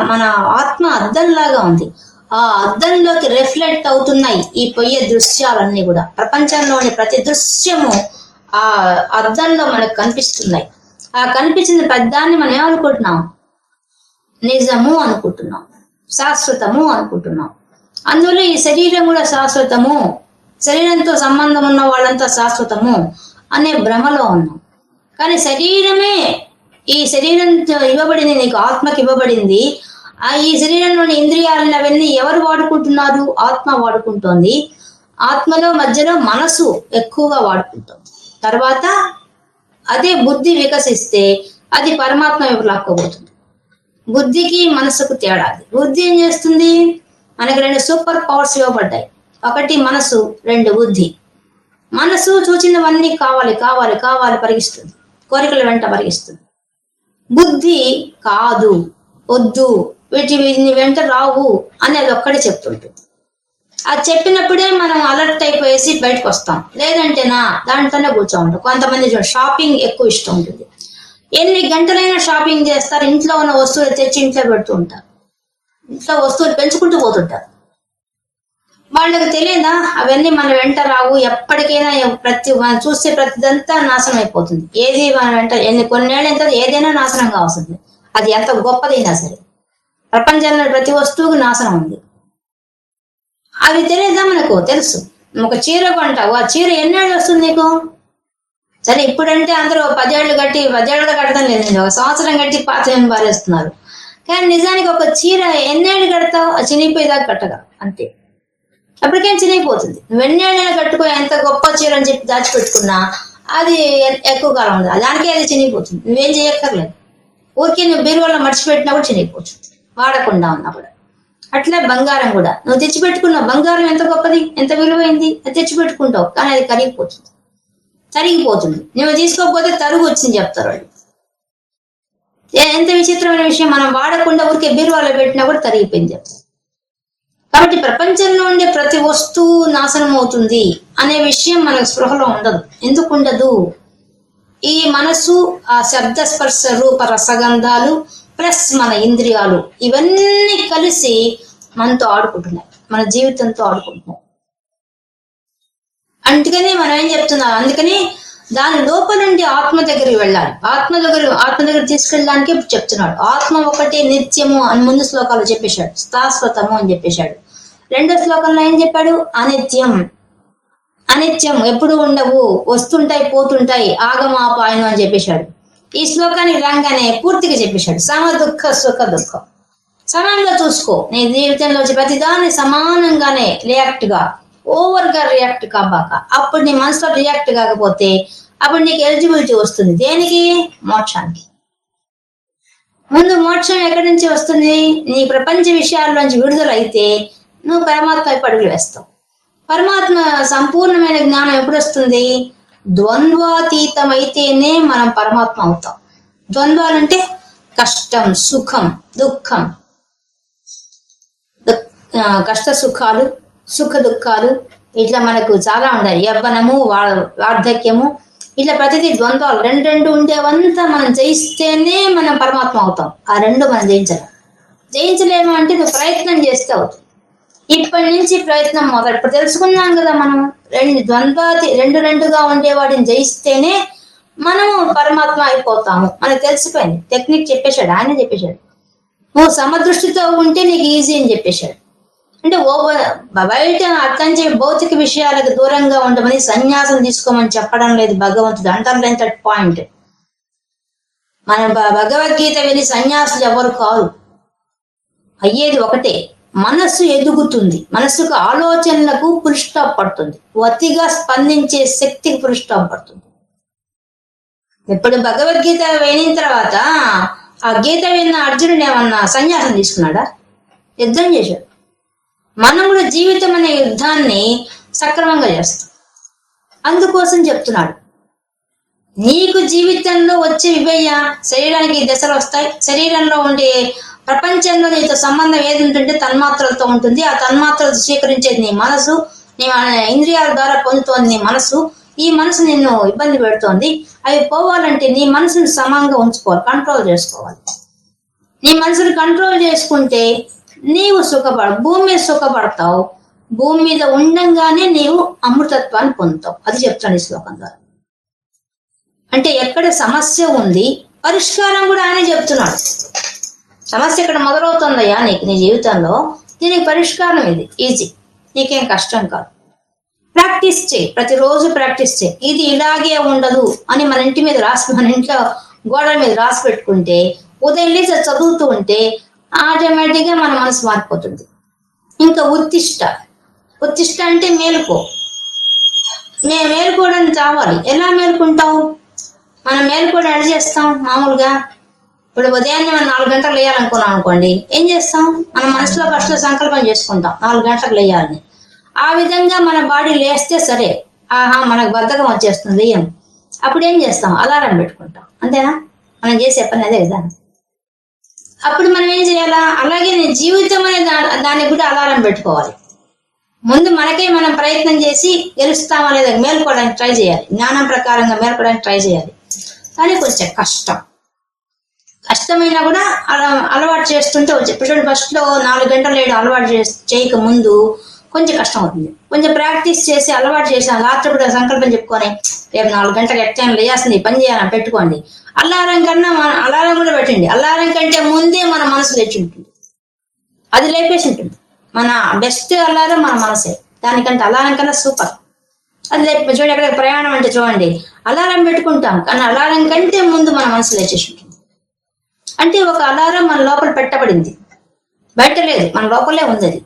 మన ఆత్మ అద్దంలాగా ఉంది. ఆ అద్దంలోకి రిఫ్లెక్ట్ అవుతున్నాయి ఈ పొయ్యే దృశ్యాలన్నీ కూడా. ప్రపంచంలోని ప్రతి దృశ్యము ఆ అద్దంలో మనకు కనిపిస్తున్నాయి. ఆ కనిపించిన పెద్దాన్ని మనం ఏమనుకుంటున్నాం? నిజము అనుకుంటున్నాం, శాశ్వతము అనుకుంటున్నాం. అందువల్ల ఈ శరీరం కూడా శాశ్వతము, శరీరంతో సంబంధం ఉన్న వాళ్ళంతా శాశ్వతము అనే భ్రమలో ఉన్నాం. కానీ శరీరమే, ఈ శరీరంతో ఇవ్వబడింది, నీకు ఆత్మకి ఇవ్వబడింది. ఈ శరీరంలోని ఇంద్రియాలను అవన్నీ ఎవరు వాడుకుంటున్నారు? ఆత్మ వాడుకుంటోంది. ఆత్మలో మధ్యలో మనసు ఎక్కువగా వాడుకుంటుంది. తర్వాత అదే బుద్ధి వికసిస్తే అది పరమాత్మ వైపు లాక్కోబోతుంది. బుద్ధికి మనసుకు తేడా. బుద్ధి ఏం చేస్తుంది? మనకి 2 సూపర్ పవర్స్ ఇవ్వబడ్డాయి. ఒకటి మనసు, 2 బుద్ధి. మనసు చూచినవన్నీ కావాలి కావాలి కావాలి పరిగిస్తుంది, కోరికల వెంట పరిగిస్తుంది. బుద్ధి కాదు, వద్దు, వీటిని వెంట రావు అనేది ఒక్కడే చెప్తుంటుంది. అది చెప్పినప్పుడే మనం అలర్ట్ అయిపోయేసి బయటకు వస్తాం. లేదంటే దాంట్లోనే కూర్చోంటాం. కొంతమంది షాపింగ్ ఎక్కువ ఇష్టం ఉంటుంది. ఎన్ని గంటలైనా షాపింగ్ చేస్తారు. ఇంట్లో ఉన్న వస్తువులు తెచ్చి ఇంట్లో పెడుతూ ఉంటారు. ఇంట్లో వస్తువులు పెంచుకుంటూ పోతుంటారు. వాళ్ళకి తెలియదా అవన్నీ మన వెంట రావు, ఎప్పటికైనా మనం చూస్తే ప్రతిదంతా నాశనం అయిపోతుంది. ఏది మన వెంట కొన్నేళ్ళ ఏదైనా నాశనం కావాల్సింది, అది ఎంత గొప్పదైనా సరే. ప్రపంచంలో ప్రతి వస్తువుకు నాశనం ఉంది. అవి తెలియదా? మనకు తెలుసు. ఒక చీర కొంటావు, ఆ చీర ఎన్నేళ్ళు వస్తుంది నీకు? సరే ఇప్పుడంటే అందరూ 10 ఏళ్ళు కట్టడం లేదు, 1 సంవత్సరం కట్టి పాత పారేస్తున్నారు. కానీ నిజానికి ఒక చీర ఎన్నేళ్ళు కడతావు? చినిగిపోయేదాకా కట్టగా అంతే. అప్పటికేం చినిగిపోతుంది. నువ్వు ఎన్నేళ్ళైనా కట్టుకో, ఎంత గొప్ప చీర అని చెప్పి దాచిపెట్టుకున్నా అది ఎక్కువ కాలం ఉంది, దానికే అది చినిగిపోతుంది. నువ్వేం చేయక్కర్లేదు. ఊరికే నువ్వు బీరువాలో మర్చిపెట్టినా కూడా చినిగిపోతుంది, వాడకుండా ఉన్నా కూడా. అట్లా బంగారం కూడా, నువ్వు తెచ్చిపెట్టుకున్నావు. బంగారం ఎంత గొప్పది, ఎంత విలువైంది, అది తెచ్చిపెట్టుకుంటావు. కానీ అది తరిగిపోతుంది. నువ్వు తీసుకోకపోతే తరుగు వచ్చింది చెప్తారు వాళ్ళు. ఎంత విచిత్రమైన విషయం. మనం వాడకుండా ఊరికే బీరువాలో పెట్టినా కూడా తరిగిపోయింది చెప్తారు. కాబట్టి ప్రపంచంలో ఉండే ప్రతి వస్తువు నాశనం అవుతుంది అనే విషయం మనకు స్పృహలో ఉండదు. ఎందుకు ఉండదు? ఈ మనసు, ఆ శబ్ద స్పర్శ రూప రసగంధాలు ప్లస్ మన ఇంద్రియాలు, ఇవన్నీ కలిసి మనతో ఆడుకుంటున్నాయి, మన జీవితంతో ఆడుకుంటున్నాయి. అందుకని మనం ఏం చెప్తున్నాం? అందుకని దాని లోపల నుండి ఆత్మ దగ్గరికి వెళ్ళాలి. ఆత్మ దగ్గర తీసుకెళ్ళడానికి చెప్తున్నాడు. ఆత్మ ఒకటే నిత్యము అని ముందు శ్లోకాలు చెప్పేశాడు, శాశ్వతము అని చెప్పేశాడు. 2వ శ్లోకంలో ఏం చెప్పాడు? అనిత్యం, ఎప్పుడు ఉండవు, వస్తుంటాయి పోతుంటాయి, ఆగమాపాయనం అని చెప్పేశాడు. ఈ శ్లోకానికి రాగానే పూర్తిగా చెప్పేశాడు. సమ దుఃఖ సుఖ దుఃఖం సమానంగా చూసుకో. నీ జీవితంలో ప్రతిదాన్ని సమానంగానే రియాక్ట్ గా, ఓవర్ గా రియాక్ట్ కాబాక. అప్పుడు నీ మనసులో రియాక్ట్ కాకపోతే అప్పుడు నీకు ఎలిజిబిలిటీ వస్తుంది. దేనికి? మోక్షానికి. ముందు మోక్షం ఎక్కడి నుంచి వస్తుంది? నీ ప్రపంచ విషయాల్లోంచి విడుదల అయితే నువ్వు పరమాత్మ వైపు అడుగులు వేస్తావు. పరమాత్మ సంపూర్ణమైన జ్ఞానం ఎప్పుడు వస్తుంది? ద్వంద్వాతీతం అయితేనే మనం పరమాత్మ అవుతాం. ద్వంద్వాలంటే కష్టం, సుఖం, దుఃఖం, కష్ట సుఖాలు, సుఖ దుఃఖాలు, ఇట్లా మనకు చాలా ఉండాలి. యవ్వనము, వార్ధక్యము, ఇట్లా ప్రతిదీ ద్వంద్వాలు 2 ఉండేవంతా మనం జయిస్తేనే మనం పరమాత్మ అవుతాం. ఆ 2 మనం జయించలేము అంటే నువ్వు ప్రయత్నం చేస్తే అవుతుంది. ఇప్పటి నుంచి ప్రయత్నం మొదలు. ఇప్పుడు తెలుసుకున్నాం కదా మనం, 2 ద్వంద్వాతి 2గా ఉండే వాటిని జయిస్తేనే మనము పరమాత్మ అయిపోతాము. మనకు తెలిసిపోయింది. టెక్నిక్ చెప్పేశాడు, ఆయన చెప్పేశాడు. నువ్వు సమదృష్టితో ఉంటే నీకు ఈజీ అని చెప్పేశాడు. అంటే బయట అర్థం చే భౌతిక విషయాలకు దూరంగా ఉండమని సన్యాసం తీసుకోమని చెప్పడం లేదు భగవంతుడు. అంటారు దట్ పాయింట్. మన భగవద్గీత విని సన్యాసులు ఎవరు కాదు. అయ్యేది ఒకటే, మనస్సు ఎదుగుతుంది, మనస్సుకు ఆలోచనలకు ఫుల్ స్టాప్ పడుతుంది, అతిగా స్పందించే శక్తికి ఫుల్ స్టాప్ పడుతుంది. ఇప్పుడు భగవద్గీత వినిన తర్వాత ఆ గీత విన్న అర్జునుడు ఏమన్నా సన్యాసం తీసుకున్నాడా? యుద్ధం చేశాడు. మనం కూడా జీవితం అనే యుద్ధాన్ని సక్రమంగా చేస్తాం. అందుకోసం చెప్తున్నాడు, నీకు జీవితంలో వచ్చే విభయ్య శరీరానికి దశలు వస్తాయి. శరీరంలో ఉండే ప్రపంచంలో నీతో సంబంధం ఏది ఉంటుంటే తన్మాత్రలతో ఉంటుంది. ఆ తన్మాత్రలు స్వీకరించేది నీ మనసు, నీ ఇంద్రియాల ద్వారా పొందుతోంది నీ మనసు. ఈ మనసు నిన్ను ఇబ్బంది పెడుతోంది. అవి పోవాలంటే నీ మనసుని సమంగా ఉంచుకోవాలి, కంట్రోల్ చేసుకోవాలి. నీ మనసుని కంట్రోల్ చేసుకుంటే నీవు భూమి మీద సుఖపడతావు. భూమి మీద ఉండంగానే నీవు అమృతత్వాన్ని పొందుతావు. అది చెప్తాను ఈ శ్లోకం ద్వారా. అంటే ఎక్కడ సమస్య ఉంది పరిష్కారం కూడా ఆయనే చెప్తున్నాడు. సమస్య ఇక్కడ మొదలవుతుందయ్యా నీకు, నీ జీవితంలో దీనికి పరిష్కారం ఇది ఈజీ, నీకేం కష్టం కాదు. ప్రాక్టీస్ చేయి, ప్రతిరోజు ప్రాక్టీస్ చేయి. ఇది ఇలాగే ఉండదు అని మన ఇంటి మీద మన ఇంట్లో గోడల మీద రాసి పెట్టుకుంటే ఉదయం లేచి చదువుతూ ఉంటే ఆటోమేటిక్గా మన మనసు మారిపోతుంది. ఇంకా ఉత్తిష్ట అంటే మేలుకో. మేలుకోవడానికి కావాలి. ఎలా మేలుకుంటావు? మనం మేలుకోవడం ఎలా చేస్తాం? మామూలుగా ఇప్పుడు ఉదయాన్నే మనం 4 గంటలకు లేయాలనుకున్నాం అనుకోండి, ఏం చేస్తాం? మన మనసులో ఫస్ట్ సంకల్పం చేసుకుంటాం 4 గంటలకు లేయాలని. ఆ విధంగా మన బాడీ లేస్తే సరే, మనకు బద్ధకం వచ్చేస్తుంది ఏం, అప్పుడు ఏం చేస్తాం? అలారం పెట్టుకుంటాం. అంతేనా? మనం చేసే పని అదే విధానం. అప్పుడు మనం ఏం చేయాలా? అలాగే నేను జీవితం అనే దానికి కూడా అలారం పెట్టుకోవాలి. ముందు మనకే మనం ప్రయత్నం చేసి గెలుస్తామా లేదా మేల్కోవడానికి ట్రై చేయాలి. జ్ఞానం ప్రకారంగా మేల్కోవడానికి ట్రై చేయాలి. కానీ కొంచెం కష్టమైనా కూడా అలవాటు చేస్తుంటే ఇప్పుడు ఫస్ట్ లో 4 గంటలు లేడు అలవాటు చేయక ముందు కొంచెం కష్టం అవుతుంది. కొంచెం ప్రాక్టీస్ చేసి అలవాటు చేసాను. రాత్రి కూడా సంకల్పం చెప్పుకొని రేపు 4 గంటలకు ఎట్లా లేయాల్సింది పని చేయాలని పెట్టుకోండి. అలారం కన్నా అలారం కూడా పెట్టండి. అలారం కంటే ముందే మన మనసు లేచి ఉంటుంది, అది లేపేసి ఉంటుంది. మన బెస్ట్ అలారం మన మనసే, దానికంటే అలారం కన్నా సూపర్. అది లేపి చూడండి, ఎక్కడ ప్రయాణం అంటే చూడండి, అలారం పెట్టుకుంటాం కానీ అలారం కంటే ముందు మన మనసు లేచేసి ఉంటుంది. అంటే ఒక అలారం మన లోపల పెట్టబడింది, బయట లేదు, మన లోపలే ఉంది. అది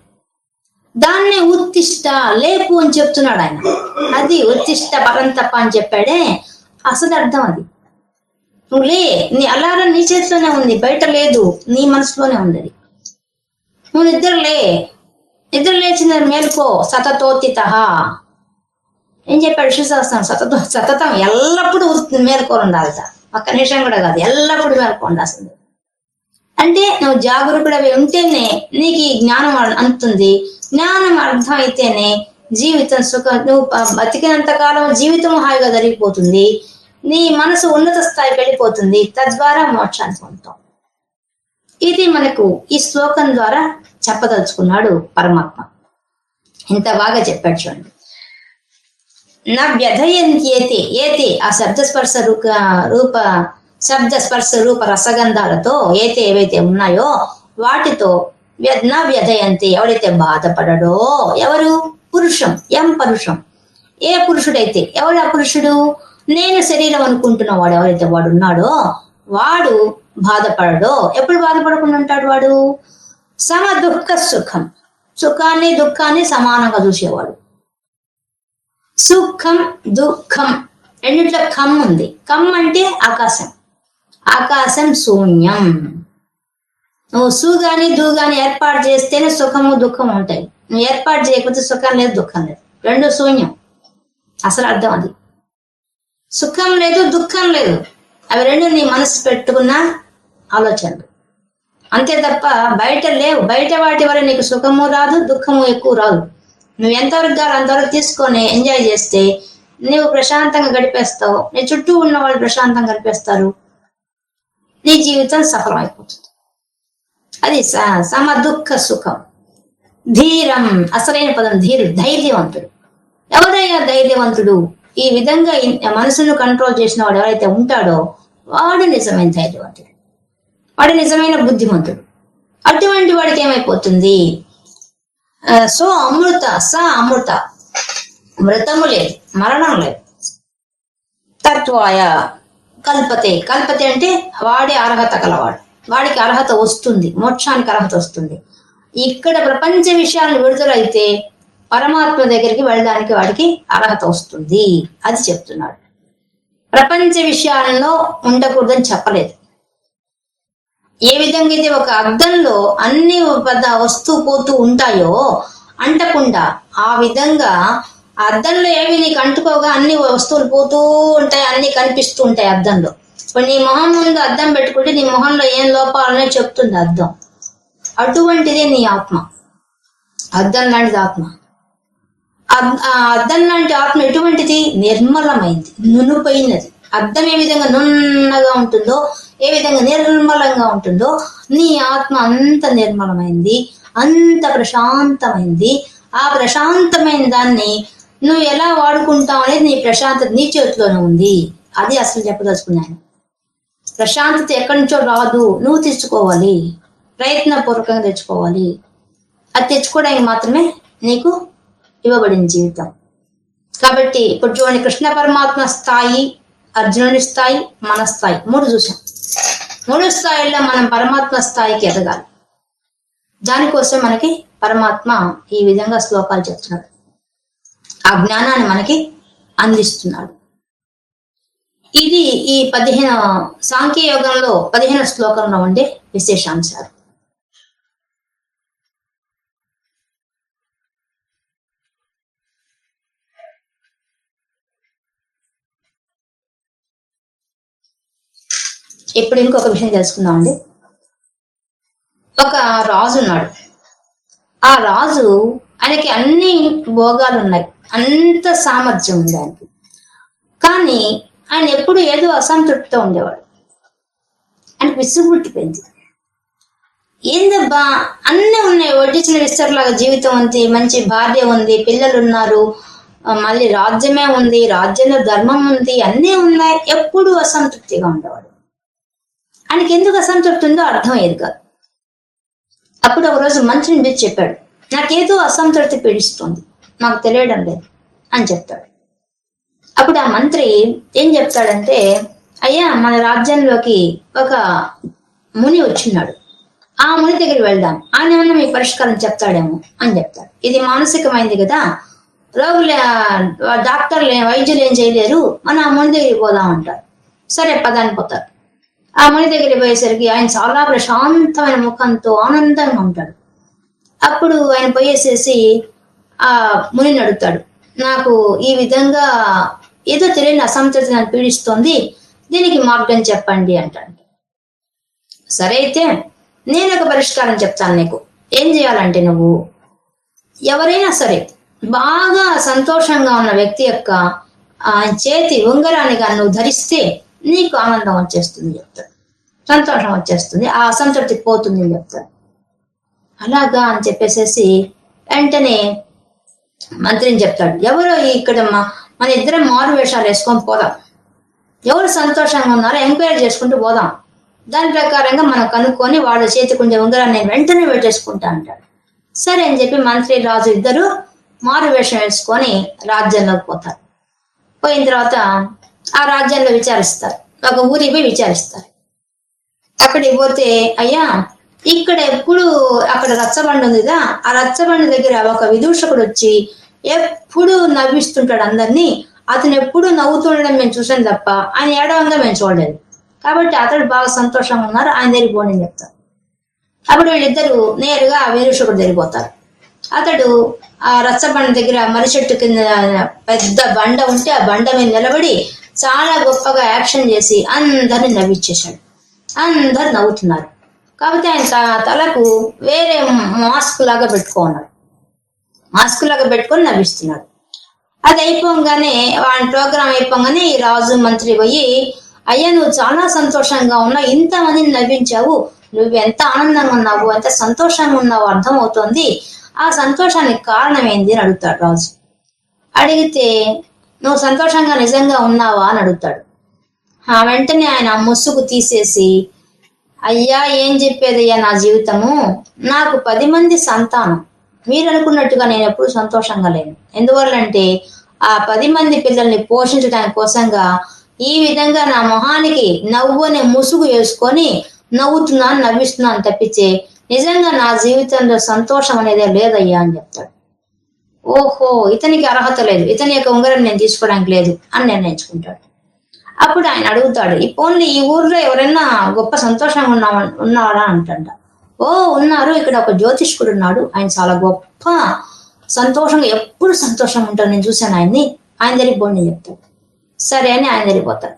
దాన్నే ఉత్తిష్ట, లేపు అని చెప్తున్నాడు ఆయన. అది ఉత్తిష్ట పరంతప్ప అని చెప్పాడే, అసలు అర్థం అది. నువ్వు లే, నీ అలారం నీ చేతిలోనే ఉంది, బయట లేదు, నీ మనసులోనే ఉంది. అది నువ్వు నిద్ర లేచిన మేలుకో. సతతోత్తిత ఏం చెప్పాడు శివశాస్త్రం? సతతం ఎల్లప్పుడూ మేలుకోరు ఉండాలట. ఒక్క నిమిషం కూడా కాదు, ఎల్లప్పుడూ మేలుకో ఉండాల్సింది. అంటే నువ్వు జాగరూకుడవి ఉంటేనే నీకు ఈ జ్ఞానం అందుతుంది. జ్ఞానం అర్థం అయితేనే జీవితం సుఖం, నువ్వు బతికినంత కాలం జీవితం హాయిగా జరిగిపోతుంది. నీ మనసు ఉన్నత స్థాయికి వెళ్ళిపోతుంది, తద్వారా మోక్షాన్ని పొందుతాం. ఇది మనకు ఈ శ్లోకం ద్వారా చెప్పదలుచుకున్నాడు పరమాత్మ. ఇంత బాగా చెప్పాడు చూడండి. నా వ్యధయంత్యేతే ఏతే, ఆ శబ్దస్పర్శ రూప రసగంధాలతో ఏతే ఏవైతే ఉన్నాయో వాటితో నా వ్యధయంతి, ఎవడైతే బాధపడడో, ఎవరు? పురుషం, పరుషం. ఏ పురుషుడైతే, ఎవడు ఆ పురుషుడు? నేను శరీరం అనుకుంటున్న వాడు ఎవరైతే వాడు ఉన్నాడో వాడు బాధపడడో. ఎప్పుడు బాధపడకుండా ఉంటాడు వాడు? సమ దుఃఖ సుఖం, సుఖాన్ని దుఃఖాన్ని సమానంగా చూసేవాడు. సుఖం దుఃఖం రెండిట్లో ఖమ్ ఉంది. ఖమ్ అంటే ఆకాశం, ఆకాశం శూన్యం. నువ్వు సు గాని దు గాని ఏర్పాటు చేస్తేనే సుఖము దుఃఖం ఉంటాయి. నువ్వు ఏర్పాటు చేయకపోతే సుఖం లేదు దుఃఖం లేదు, రెండు శూన్యం. అసలు అర్థం అది. సుఖం లేదు దుఃఖం లేదు, అవి రెండు నీ మనసు పెట్టుకున్న ఆలోచనలు అంతే తప్ప బయట లేవు. బయట వాటి వల్ల నీకు సుఖము రాదు, దుఃఖము ఎక్కువ రాదు. నువ్వు ఎంతవరకు కాదు అంతవరకు తీసుకొని ఎంజాయ్ చేస్తే నువ్వు ప్రశాంతంగా గడిపేస్తావు, నీ చుట్టూ ఉన్న వాళ్ళు ప్రశాంతంగా గడిపేస్తారు, నీ జీవితం సఫలమైపోతుంది. అది సమ దుఃఖ సుఖం. ధీరం, అసలైన పదం ధీరుడు, ధైర్యవంతుడు. ఎవరైనా ధైర్యవంతుడు, ఈ విధంగా మనసును కంట్రోల్ చేసిన వాడు ఎవరైతే ఉంటాడో వాడు నిజమైన ధైర్యవంతుడు, వాడు నిజమైన బుద్ధిమంతుడు. అటువంటి వాడికి ఏమైపోతుంది? సో అమృత అమృత, మృతము లేదు, మరణం లేదు. తత్వాయ కల్పతే, కల్పతే అంటే వాడే అర్హత కలవాడు, వాడికి అర్హత వస్తుంది, మోక్షానికి అర్హత వస్తుంది. ఇక్కడ ప్రపంచ విషయాలను విడుదలైతే పరమాత్మ దగ్గరికి వెళ్ళడానికి వాడికి అర్హత వస్తుంది, అది చెప్తున్నాడు. ప్రపంచ విషయాలలో ఉండకూడదని చెప్పలేదు. ఏ విధంగా అయితే ఒక అద్దంలో అన్ని వస్తూ పోతూ ఉంటాయో అంటకుండా, ఆ విధంగా అద్దంలో ఏవి నీకు అంటుకోగా అన్ని వస్తువులు పోతూ ఉంటాయి, అన్ని కనిపిస్తూ ఉంటాయి అద్దంలో. ఇప్పుడు నీ మొహం ముందు అద్దం పెట్టుకుంటే నీ మొహంలో ఏం లోపాలనే చెప్తుంది అద్దం. అటువంటిదే నీ ఆత్మ, అద్దం లాంటిది ఆత్మ. అద్దం లాంటి ఆత్మ ఎటువంటిది? నిర్మలమైంది, నునుపైనది. అద్దం ఏ విధంగా నున్నగా ఉంటుందో, ఏ విధంగా నిర్మలంగా ఉంటుందో, నీ ఆత్మ అంత నిర్మలమైంది, అంత ప్రశాంతమైంది. ఆ ప్రశాంతమైన దాన్ని నువ్వు ఎలా వాడుకుంటావు అనేది నీ ప్రశాంతత నీ చేతిలోనే ఉంది. అది అసలు చెప్పదలుచుకున్నాను. ప్రశాంతత ఎక్కడి నుంచో రాదు, నువ్వు తెచ్చుకోవాలి, ప్రయత్నపూర్వకంగా తెచ్చుకోవాలి. అది తెచ్చుకోవడానికి మాత్రమే నీకు ఇవ్వబడిన జీవితం. కాబట్టి ఇప్పుడు చూడండి, కృష్ణ పరమాత్మ స్థాయి, అర్జునుడి స్థాయి, మన స్థాయి, 3 చూసాం. 3 స్థాయిల్లో మనం పరమాత్మ స్థాయికి ఎదగాలి. దానికోసం మనకి పరమాత్మ ఈ విధంగా శ్లోకాలు చెప్తున్నాడు, ఆ జ్ఞానాన్ని మనకి అందిస్తున్నాడు. ఇది ఈ 15 సాంఖ్యయోగంలో 15 శ్లోకంలో ఉండే విశేషాంశాలు. ఇప్పుడు ఇంకొక విషయం తెలుసుకుందామండి. ఒక రాజు ఉన్నాడు. ఆ రాజు, ఆయనకి అన్ని భోగాలు ఉన్నాయి, అంత సామర్థ్యం ఉంది ఆయనకి. కానీ ఆయన ఎప్పుడు ఏదో అసంతృప్తితో ఉండేవాడు. ఆయనకు విసుగు పుట్టిపోయింది. ఏందబ్బా, అన్నీ ఉన్నాయి, వడ్డించిన విస్తరలాగా జీవితం ఉంది, మంచి భార్య ఉంది, పిల్లలు ఉన్నారు, మళ్ళీ రాజ్యమే ఉంది, రాజ్యంలో ధర్మం ఉంది, అన్నీ ఉన్నాయి, ఎప్పుడు అసంతృప్తిగా ఉండేవాడు. ఆయనకి ఎందుకు అసంతృప్తి ఉందో అర్థమయ్యేది కాదు. అప్పుడు ఒక రోజు మంత్రిని పిలిచి చెప్పాడు, నాకేదో అసంతృప్తి పీడిస్తుంది, నాకు తెలియడం లేదు అని చెప్తాడు. అప్పుడు ఆ మంత్రి ఏం చెప్తాడంటే, అయ్యా, మన రాజ్యంలోకి ఒక ముని వచ్చిన్నాడు, ఆ ముని దగ్గరికి వెళ్దాం, ఆయన ఏమన్నా మీ పరిష్కారం చెప్తాడేమో అని చెప్తాడు. ఇది మానసికమైంది కదా, రోగులు డాక్టర్లు వైద్యులు ఏం చేయలేరు, మన ఆ ముని దగ్గరికి పోదాం అంటారు. సరే పదాన్ని పోతారు. ఆ ముని దగ్గరికి పోయేసరికి ఆయన చాలా ప్రశాంతమైన ముఖంతో ఆనందంగా ఉంటాడు. అప్పుడు ఆయన పోయేసేసి ఆ మునిని అడుగుతాడు, నాకు ఈ విధంగా ఏదో తెలియని అసంతృప్తి నన్ను పీడిస్తోంది, దీనికి మార్గం చెప్పండి అంటాడు. సరే అయితే నేను ఒక పరిష్కారం చెప్తాను నీకు. ఏం చేయాలంటే, నువ్వు ఎవరైనా సరే బాగా సంతోషంగా ఉన్న వ్యక్తి యొక్క చేతి ఉంగరాన్ని కానీ నువ్వు ధరిస్తే నీకు ఆనందం వచ్చేస్తుంది చెప్తాడు, సంతోషం వచ్చేస్తుంది, ఆ అసంతృప్తి పోతుంది అని చెప్తాడు. అలాగా అని చెప్పేసేసి వెంటనే మంత్రిని చెప్తాడు, ఎవరో ఇక్కడ మన ఇద్దరం మారు వేషాలు వేసుకొని పోదాం, ఎవరు సంతోషంగా ఉన్నారో ఎంక్వైరీ చేసుకుంటూ పోదాం, దాని ప్రకారంగా మనం కనుక్కొని వాళ్ళ చేతికి ఉండే ఉంగరాన్ని నేను వెంటనే పెట్టేసుకుంటా అంటాడు. సరే అని చెప్పి మంత్రి రాజు ఇద్దరు మారు వేషం వేసుకొని రాజ్యంలోకి పోతారు. పోయిన తర్వాత ఆ రాజ్యంలో విచారిస్తారు, ఒక ఊరికి పోయి విచారిస్తారు. అక్కడికి పోతే, అయ్యా, ఇక్కడ ఎప్పుడు అక్కడ రచ్చబండి ఉంది కదా, ఆ రచ్చబండి దగ్గర ఒక విదూషకుడు వచ్చి ఎప్పుడు నవ్విస్తుంటాడు అందరినీ, అతను ఎప్పుడు నవ్వుతుండడం మేము చూసాను తప్ప ఆయన ఏడవంగా మేము చూడలేదు, కాబట్టి అతడు బాగా సంతోషంగా ఉన్నారు, ఆయన దగ్గరికి పోని చెప్తారు. అప్పుడు వీళ్ళిద్దరు నేరుగా ఆ విదూషకుడు దగ్గరిపోతారు. అతడు ఆ రచ్చబండ దగ్గర మర్రి చెట్టు కింద పెద్ద బండ ఉంటే ఆ బండ మీద నిలబడి చాలా గొప్పగా యాక్షన్ చేసి అందరిని నవ్విచ్చేశాడు. అందరు నవ్వుతున్నారు. కాబట్టి ఆయన తలకు వేరే మాస్క్ లాగా పెట్టుకున్నాడు, మాస్క్ లాగా పెట్టుకొని నవ్విస్తున్నాడు. అది అయిపోగానే వాడి ప్రోగ్రాం అయిపోగానే ఈ రాజు మంత్రి పోయి, అయ్యా, నువ్వు చాలా సంతోషంగా ఉన్నావు, ఇంతమందిని నవ్వించావు, నువ్వు ఎంత ఆనందంగా ఉన్నావు, ఎంత సంతోషంగా ఉన్నావు అర్థం అవుతోంది, ఆ సంతోషానికి కారణం ఏంది అని అడుగుతాడు రాజు. అడిగితే, నువ్వు సంతోషంగా నిజంగా ఉన్నావా అని అడుగుతాడు. వెంటనే ఆయన ముసుగు తీసేసి, అయ్యా, ఏం చెప్పేదయ్యా, నా జీవితము, నాకు 10 మంది సంతానం, మీరు అనుకున్నట్టుగా నేను ఎప్పుడు సంతోషంగా లేను. ఎందువల్లంటే ఆ 10 మంది పిల్లల్ని పోషించడానికి కోసంగా ఈ విధంగా నా మొహానికి నవ్వు అనే ముసుగు వేసుకొని నవ్వుతున్నాను, నవ్విస్తున్నాను తప్పించే నిజంగా నా జీవితంలో సంతోషం అనేదే లేదయ్యా అని చెప్తాడు. ఓహో, ఇతనికి అర్హత లేదు, ఇతని యొక్క ఉంగరం నేను తీసుకోవడానికి లేదు అని నిర్ణయించుకుంటాడు. అప్పుడు ఆయన అడుగుతాడు, ఈ పోన్లీ ఈ ఊర్లో ఎవరైనా గొప్ప సంతోషంగా ఉన్నారా అంటంట. ఓ ఉన్నారు, ఇక్కడ ఒక జ్యోతిష్కుడు ఉన్నాడు, ఆయన చాలా గొప్ప సంతోషంగా ఎప్పుడు సంతోషంగా ఉంటాడు, నేను చూశాను ఆయన్ని, ఆయన దగ్గరికి పోండి చెప్తాడు. సరే అని ఆయన దగ్గరికి పోతాడు.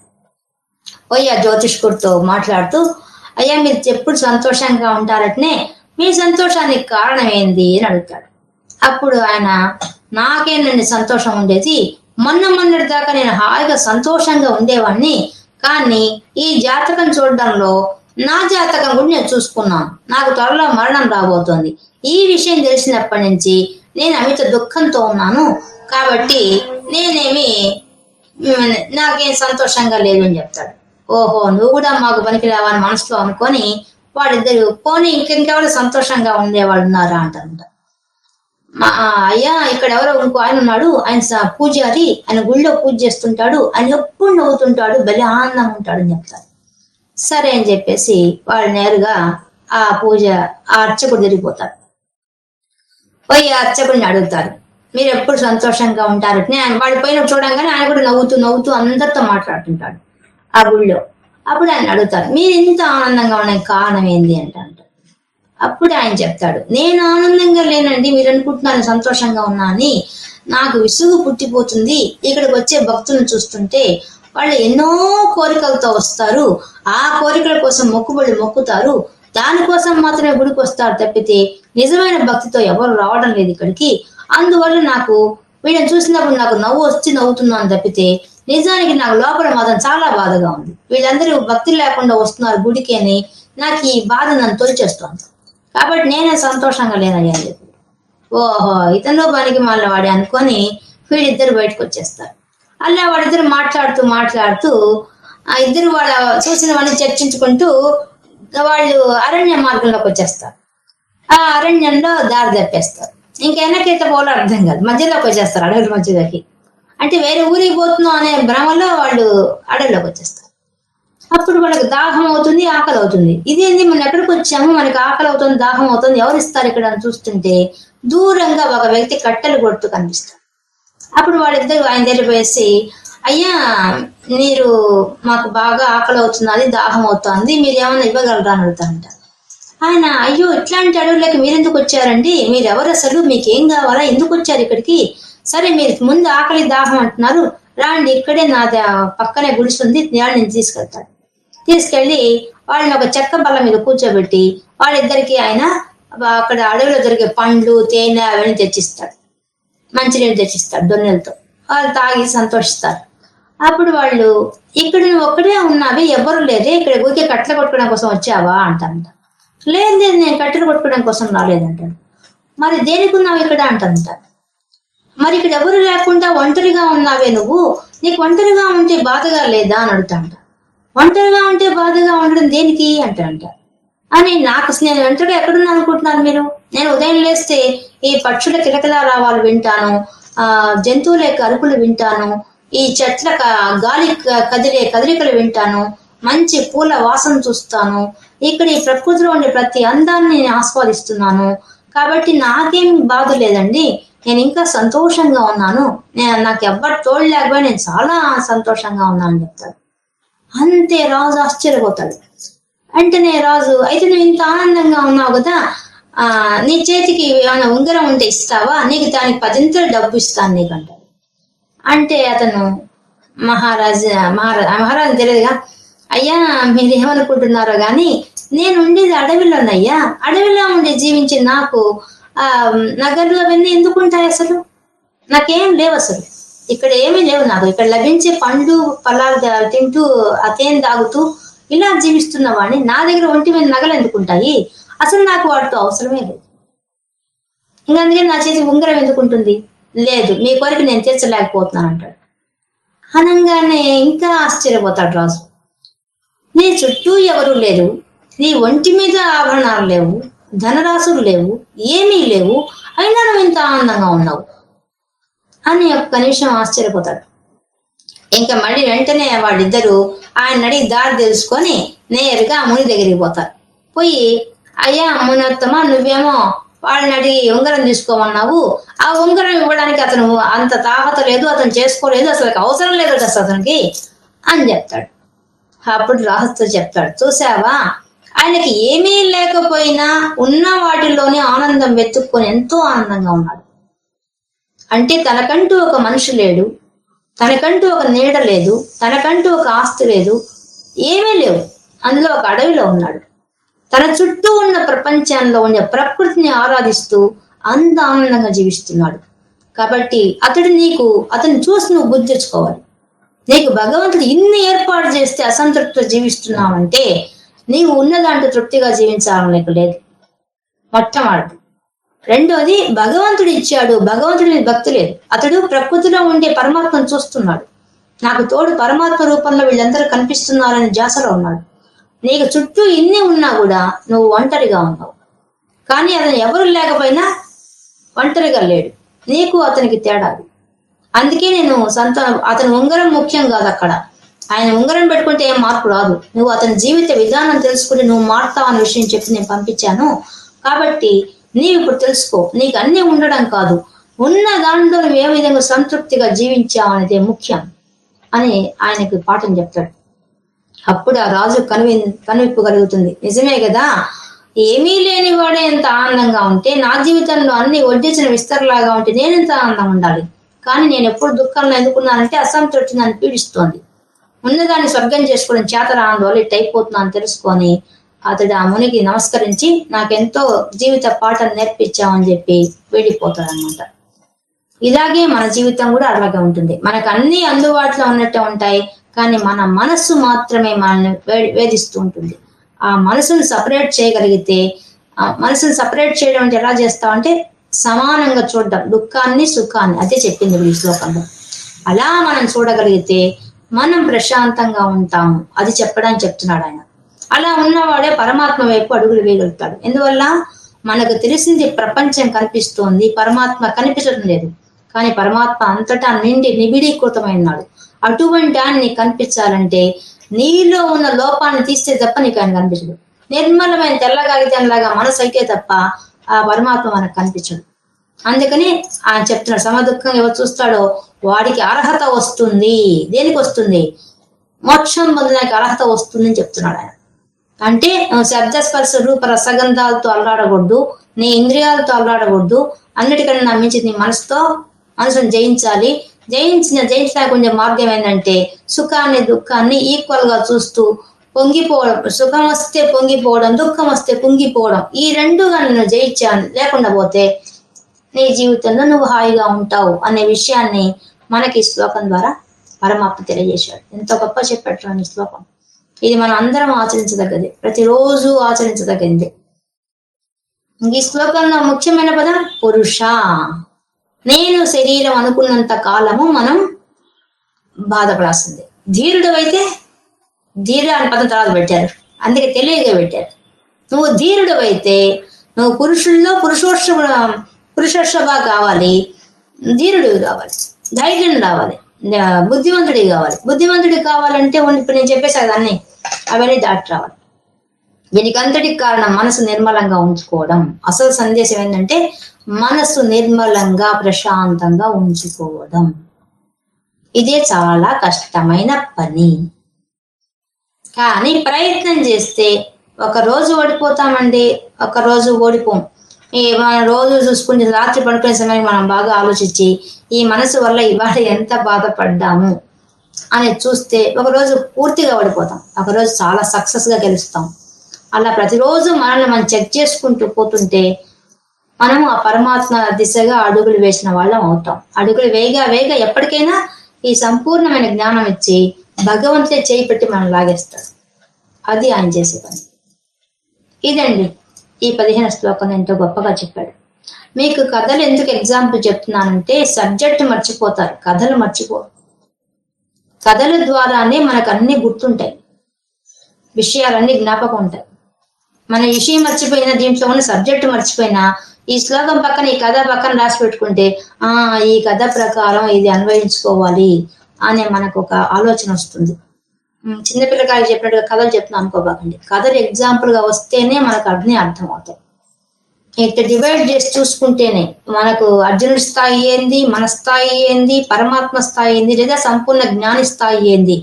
పోయి ఆ జ్యోతిష్కుడితో మాట్లాడుతూ, అయ్యా మీరు ఎప్పుడు సంతోషంగా ఉంటారటనే, మీ సంతోషానికి కారణం ఏంది అని అడుగుతాడు. అప్పుడు ఆయన, నాకేనండి సంతోషం ఉండేది, మొన్నటి దాకా నేను హాయిగా సంతోషంగా ఉండేవాడిని, కానీ ఈ జాతకం చూడడంలో నా జాతకం కూడా నేను చూసుకున్నాను, నాకు త్వరలో మరణం రాబోతోంది, ఈ విషయం తెలిసినప్పటి నుంచి నేను అమిత దుఃఖంతో ఉన్నాను, కాబట్టి నాకేం సంతోషంగా లేదు అని చెప్తాడు. ఓహో, నువ్వు కూడా మాకు పనికి రావని మనసులో అనుకొని వాడిద్దరు పోనీ ఇంకెవరు సంతోషంగా ఉండేవాళ్ళు ఉన్నారా అంటారంట. అయ్యా ఇక్కడ ఎవరో ఇంకో ఆయన ఉన్నాడు, ఆయన పూజారి, ఆయన గుళ్ళో పూజ చేస్తుంటాడు, ఆయన ఎప్పుడు నవ్వుతుంటాడు, భలే ఆనందంగా ఉంటాడు అని చెప్తారు. సరే అని చెప్పేసి వాళ్ళు నేరుగా ఆ అర్చకుడు తిరిగిపోతారు. పోయి ఆ అర్చకుడిని అడుగుతారు, మీరు ఎప్పుడు సంతోషంగా ఉంటారని. ఆయన వాడి పైన చూడంగానే ఆయన కూడా నవ్వుతూ అందరితో మాట్లాడుతుంటాడు ఆ గుళ్ళో. అప్పుడు ఆయన అడుగుతారు, మీరు ఇంత ఆనందంగా ఉన్న కారణం ఏంది అంటారు. అప్పుడు ఆయన చెప్తాడు, నేను ఆనందంగా లేనండి, మీరు అనుకుంటున్నాను సంతోషంగా ఉన్నా అని, నాకు విసుగు పుట్టిపోతుంది ఇక్కడికి వచ్చే భక్తులను చూస్తుంటే. వాళ్ళు ఎన్నో కోరికలతో వస్తారు, ఆ కోరికల కోసం మొక్కుతారు, దానికోసం మాత్రమే గుడికి వస్తారు తప్పితే నిజమైన భక్తితో ఎవరు రావడం లేదు ఇక్కడికి. అందువల్ల నాకు వీళ్ళని చూసినప్పుడు నాకు నవ్వుతున్నాను తప్పితే నిజానికి నాకు లోపల మాత్రం చాలా బాధగా ఉంది. వీళ్ళందరూ భక్తి లేకుండా వస్తున్నారు గుడికి అని నాకు ఈ బాధ నన్ను తొలిచేస్తోంది, కాబట్టి నేనే సంతోషంగా లేనయ్యా చెప్పి. ఓహో, ఇతను పనికి మళ్ళీ వాడి అనుకొని వీళ్ళిద్దరు బయటకు వచ్చేస్తారు. అలా వాళ్ళిద్దరు మాట్లాడుతూ ఆ ఇద్దరు వాళ్ళ చూసినవన్నీ చర్చించుకుంటూ వాళ్ళు అరణ్య మార్గంలోకి వచ్చేస్తారు. ఆ అరణ్యంలో దారి తప్పేస్తారు. ఇంకెన్నకైతే పోలో అర్థం కాదు, మధ్యలోకి వచ్చేస్తారు, అడవుల మధ్యలోకి. అంటే వేరే ఊరికి పోతున్నాం అనే భ్రమలో వాళ్ళు అడవిలోకి వచ్చేస్తారు. అప్పుడు వాళ్ళకి దాహం అవుతుంది, ఆకలి అవుతుంది. ఇదేంది మనం ఎక్కడికి వచ్చాము, మనకి ఆకలి అవుతుంది, దాహం అవుతుంది, ఎవరు ఇస్తారు ఇక్కడ అని చూస్తుంటే దూరంగా ఒక వ్యక్తి కట్టెలు కొడుతూ కనిపిస్తారు. అప్పుడు వాళ్ళిద్దరు ఆయన దగ్గర వేసి, అయ్యా మీరు మాకు బాగా ఆకలి అవుతున్నది, దాహం అవుతుంది, మీరు ఏమన్నా ఇవ్వగలరా అని అడుగుతారంట. ఆయన, అయ్యో ఇట్లాంటి అడవులకి మీరెందుకు వచ్చారండి, మీరెవరు అసలు, మీకేం కావాలా, ఎందుకు వచ్చారు ఇక్కడికి, సరే మీరు ముందు ఆకలి దాహం అంటున్నారు, రాండి ఇక్కడే నా పక్కనే గుడిస్తుంది, నేను తీసుకెళ్తాను. తీసుకెళ్లి వాళ్ళని ఒక చెక్క బల్ల మీద కూర్చోబెట్టి వాళ్ళిద్దరికి ఆయన అక్కడ అడవిలో దొరికే పండ్లు, తేనె అవన్నీ తెచ్చిస్తాడు, మంచినీళ్ళు తెచ్చిస్తాడు దొన్నెలతో. వాళ్ళు తాగి సంతోషిస్తారు. అప్పుడు వాళ్ళు, ఇక్కడ నువ్వు ఒక్కడే ఉన్నావే, ఎవరు లేదే, ఇక్కడ ఊరికే కట్టెలు కొట్టుకోవడం కోసం వచ్చావా అంటారంట. లేదు నేను కట్టెలు కొట్టుకోవడం కోసం రాలేదంటాడు. మరి దేనికి ఉన్నావు ఇక్కడ అంటారంట. మరి ఇక్కడ ఎవరు లేకుండా ఒంటరిగా ఉన్నావే నువ్వు, నీకు ఒంటరిగా ఉంటే బాధగా లేదా అని అడుగుతాంట. ఒంటరిగా ఉంటే బాధగా ఉండడం దేనికి అంటారంట. అని నేను ఒంటరిగా ఎక్కడున్నా అనుకుంటున్నాను మీరు, నేను ఉదయం లేస్తే ఈ పక్షుల కిలకిలా రావాలు వింటాను, జంతువుల యొక్క అరుపులు వింటాను, ఈ చెట్ల గాలి కదిలే కదలికలు వింటాను, మంచి పూల వాసన చూస్తాను, ఇక్కడ ఈ ప్రకృతిలో ఉండే ప్రతి అందాన్ని నేను ఆస్వాదిస్తున్నాను, కాబట్టి నాకేం బాధ లేదండి, నేను ఇంకా సంతోషంగా ఉన్నాను, నాకు ఎవ్వరు తోడు లేకపోయి నేను చాలా సంతోషంగా ఉన్నాను చెప్తాడు. అంతే రాజు ఆశ్చర్యపోతాడు. వెంటనే రాజు, అయితే నువ్వు ఇంత ఆనందంగా ఉన్నావు కదా, నీ చేతికి ఏమైనా ఉంగరం ఉంటే ఇస్తావా, నీకు దానికి 10 డబ్బు ఇస్తాను నీకంటాడు. అంటే అతను మహారాజు తెలియదుగా, అయ్యా మీరు ఏమనుకుంటున్నారో గాని నేను ఉండేది అడవిలోనయ్యా, అడవిలో ఉండి జీవించి నాకు నగలు అవన్నీ ఎందుకుంటాయి, అసలు నాకేం లేవు, అసలు ఇక్కడ ఏమీ లేవు, నాకు ఇక్కడ లభించే పండ్లు ఫలాలు తింటూ అతేం తాగుతూ ఇలా జీవిస్తున్న వాడిని, నా దగ్గర ఒంటి మీద నగలు ఎందుకుంటాయి, అసలు నాకు వాటితో అవసరమే లేదు, ఇంకా అందుకే నా చేతి ఉంగరం ఎందుకుంటుంది, లేదు మీ కోరిక నేను తీర్చలేకపోతున్నాను అంటాడు. అనంగానే ఇంకా ఆశ్చర్యపోతాడు రాజు. నీ చుట్టూ ఎవరు లేరు, నీ ఒంటి మీద ఆభరణాలు లేవు, ధనరాశులు లేవు, ఏమీ లేవు, అయినా నువ్వు ఇంత ఆనందంగా ఉన్నావు అని ఒక్క నిమిషం ఆశ్చర్యపోతాడు. ఇంకా మళ్ళీ వెంటనే వాళ్ళిద్దరూ ఆయన అడిగి దారి తెలుసుకొని నేరుగా ఆ ముని దగ్గరికి పోతారు. పోయి, అయ్యా మునోత్తమ, నువ్వేమో వాళ్ళని అడిగి ఉంగరం తీసుకోమన్నావు, ఆ ఉంగరం ఇవ్వడానికి అతను అంత తాహత లేదు, అతను చేసుకోలేదు, అసలు అవసరం లేదు అసలు అతనికి అని చెప్తాడు. అప్పుడు రాహుతో చెప్తాడు, చూసావా, ఆయనకి ఏమీ లేకపోయినా ఉన్న వాటిల్లోనే ఆనందం వెతుక్కొని ఎంతో ఆనందంగా ఉన్నాడు. అంటే తనకంటూ ఒక మనిషి లేడు, తనకంటూ ఒక నీడ లేదు, తనకంటూ ఒక ఆస్తి లేదు, ఏమీ లేవు. అందులో ఒక అడవిలో ఉన్నాడు. తన చుట్టూ ఉన్న ప్రపంచంలో ఉన్న ప్రకృతిని ఆరాధిస్తూ అంత ఆనందంగా జీవిస్తున్నాడు. కాబట్టి అతన్ని చూసి నువ్వు బుద్ధి తెచ్చుకోవాలి. నీకు భగవంతుడు ఇన్ని ఏర్పాటు చేస్తే అసంతృప్తితో జీవిస్తున్నావంటే నీవు ఉన్న దాంట్లో తృప్తిగా జీవించాలని నీకు లేదు. మొట్టమొదటి. రెండోది, భగవంతుడు ఇచ్చాడు, భగవంతుడి మీద భక్తి లేదు. అతడు ప్రకృతిలో ఉండే పరమాత్మను చూస్తున్నాడు. నాకు తోడు పరమాత్మ రూపంలో వీళ్ళందరూ కనిపిస్తున్నారని ధ్యాసలో ఉన్నాడు. నీకు చుట్టూ ఇన్ని ఉన్నా కూడా నువ్వు ఒంటరిగా ఉన్నావు. కానీ అతను ఎవరు లేకపోయినా ఒంటరిగా లేడు. నీకు అతనికి తేడా. అందుకే నేను అతని ఉంగరం ముఖ్యం కాదు అక్కడ. ఆయన ఉంగరం పెట్టుకుంటే ఏం మార్పు రాదు. నువ్వు అతని జీవిత విధానం తెలుసుకుని నువ్వు మారుతావు అనే విషయం చెప్పి నేను పంపించాను. కాబట్టి నీవు ఇప్పుడు తెలుసుకో, నీకు అన్ని ఉండడం కాదు, ఉన్న దాంట్లో నువ్వు ఏ విధంగా సంతృప్తిగా జీవించావు అనేది ముఖ్యం అని ఆయనకు పాఠం చెప్తాడు. అప్పుడు ఆ రాజు కనువిప్పు కలుగుతుంది. నిజమే కదా, ఏమీ లేని వాడే ఎంత ఆనందంగా ఉంటే, నా జీవితంలో అన్ని వడ్డించిన విస్తరలాగా ఉంటే నేను ఎంత ఆనందంగా ఉండాలి. కానీ నేను ఎప్పుడు దుఃఖంలో ఎందుకున్నానంటే అసంతృప్తి నన్ను పీడిస్తోంది. ఉన్నదాన్ని స్వర్గం చేసుకోవడం చేత రాని వల్ల ఇట్ అయిపోతున్నాను తెలుసుకొని అతడు ఆ మునికి నమస్కరించి నాకెంతో జీవిత పాఠం నేర్పించామని చెప్పి వెళ్ళిపోతాడు అనమాట. ఇలాగే మన జీవితం కూడా అలాగే ఉంటుంది. మనకు అన్ని అందుబాటులో ఉన్నట్టే ఉంటాయి, కానీ మన మనస్సు మాత్రమే మనల్ని వేధిస్తూ ఉంటుంది. ఆ మనసును సపరేట్ చేయగలిగితే, ఆ మనసును సపరేట్ చేయడం అంటే ఎలా చేస్తామంటే సమానంగా చూడడం, దుఃఖాన్ని సుఖాన్ని, అదే చెప్పింది ఈ శ్లోకంలో. అలా మనం చూడగలిగితే మనం ప్రశాంతంగా ఉంటాము. అది చెప్పడానికి చెప్తున్నాడు ఆయన. అలా ఉన్నవాడే పరమాత్మ వైపు అడుగులు వేయగలుగుతాడు. ఎందువల్ల మనకు తెలిసింది ప్రపంచం కనిపిస్తోంది, పరమాత్మ కనిపించడం లేదు. కానీ పరమాత్మ అంతటా నిండి నిబిడీకృతమైనాడు. అటువంటి ఆయన నీకు కనిపించాలంటే నీలో ఉన్న లోపాన్ని తీస్తే తప్ప నీకు ఆయన కనిపించడు. నిర్మలమైన తెల్లగాగితంలాగా మనసు అయితే తప్ప ఆ పరమాత్మ మనకు కనిపించడు. అందుకని ఆయన చెప్తున్నాడు, సమదుఃఖంగా ఎవరు చూస్తాడో వాడికి అర్హత వస్తుంది. దేనికి వస్తుంది? మోక్షం పొందడానికి అర్హత వస్తుంది అని చెప్తున్నాడు ఆయన. అంటే శబ్దస్పర్శ రూప రసగంధాలతో అల్లాడకూడదు, నీ ఇంద్రియాలతో అల్లాడకూడదు. అన్నిటికన్నా మించి నీ మనసును జయించాలి. జయించడానికి కొంచెం మార్గం ఏంటంటే సుఖాన్ని దుఃఖాన్ని ఈక్వల్ గా చూస్తూ పొంగిపోవడం. సుఖం వస్తే పొంగిపోవడం, దుఃఖం వస్తే కుంగిపోవడం, ఈ రెండుగా నేను జయించాను. లేకుండా పోతే నీ జీవితంలో నువ్వు హాయిగా ఉంటావు అనే విషయాన్ని మనకి ఈ శ్లోకం ద్వారా పరమాత్మ తెలియజేశాడు. ఎంతో గొప్ప చెప్పాడు ఈ శ్లోకం. ఇది మనం అందరం ఆచరించదగ్గది, ప్రతిరోజు ఆచరించదగ్గది. ఈ శ్లోకంలో ముఖ్యమైన పదం పురుష. నేను శరీరం అనుకున్నంత కాలము మనం బాధపడాల్సిందే. ధీరుడు అయితే, ధీర అని పదం తర్వాత పెట్టారు, అందుకే తెలియగా పెట్టారు. నువ్వు ధీరుడు అయితే నువ్వు పురుషుల్లో పురుషోషభ కావాలి, ధీరుడు కావాలి, ధైర్యం రావాలి, బుద్ధిమంతుడి కావాలి. బుద్ధిమంతుడి కావాలంటే ఇప్పుడు నేను చెప్పేసాను అన్నీ, అవన్నీ దాటి రావాలి. దీనికి అంతటికి కారణం మనసు నిర్మలంగా ఉంచుకోవడం. అసలు సందేశం ఏంటంటే మనసు నిర్మలంగా ప్రశాంతంగా ఉంచుకోవడం. ఇదే చాలా కష్టమైన పని. కానీ ప్రయత్నం చేస్తే ఒకరోజు ఓడిపోతామండి, ఒకరోజు ఓడిపోం. మనం రోజు చూసుకుంటే రాత్రి పడుకునే సమయానికి మనం బాగా ఆలోచించి ఈ మనసు వల్ల ఇవాళ ఎంత బాధపడ్డాము అని చూస్తే ఒకరోజు పూర్తిగా ఓడిపోతాం, ఒకరోజు చాలా సక్సెస్ గా గెలుస్తాం. అలా ప్రతిరోజు మనల్ని మనం చెక్ చేసుకుంటూ పోతుంటే మనం ఆ పరమాత్మ దిశగా అడుగులు వేసిన వాళ్ళం అవుతాం. అడుగులు వేగా ఎప్పటికైనా ఈ సంపూర్ణమైన జ్ఞానం ఇచ్చి భగవంతుడే చేయి పెట్టి మనం లాగేస్తాడు. అది ఆయన చేసే పని. ఇదండి ఈ 15 శ్లోకం ఎంతో గొప్పగా చెప్పాడు. మీకు కథలు ఎందుకు ఎగ్జాంపుల్ చెప్తున్నానంటే సబ్జెక్ట్ మర్చిపోతారు, కథలు మర్చిపోరు. కథల ద్వారానే మనకు అన్ని గుర్తుంటాయి, విషయాలన్నీ జ్ఞాపకం ఉంటాయి. మన విషయం మర్చిపోయినా, దీంట్లో ఉన్న సబ్జెక్ట్ మర్చిపోయినా ఈ శ్లోకం పక్కన ఈ కథ పక్కన రాసి పెట్టుకుంటే ఈ కథ ప్రకారం ఇది అన్వయించుకోవాలి అనే మనకు ఒక ఆలోచన వస్తుంది. చిన్నపిల్లకాయలు చెప్పినట్టుగా కథలు చెప్తున్నాం అనుకోబాకండి. కథలు ఎగ్జాంపుల్ గా వస్తేనే మనకు అన్నీ అర్థం అవుతాయి. ఇట్లా డివైడ్ చేసి చూసుకుంటేనే మనకు అర్జునుడి స్థాయి ఏంది, మన స్థాయి ఏంది, పరమాత్మ స్థాయి ఏంది, లేదా సంపూర్ణ జ్ఞాని స్థాయి ఏంది,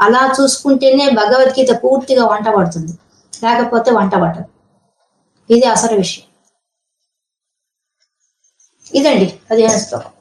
అలా చూసుకుంటేనే భగవద్గీత పూర్తిగా వంట పడుతుంది. లేకపోతే వంట పడదు. ఇది అసలు విషయం. ఇదండి 15వ శ్లోకం.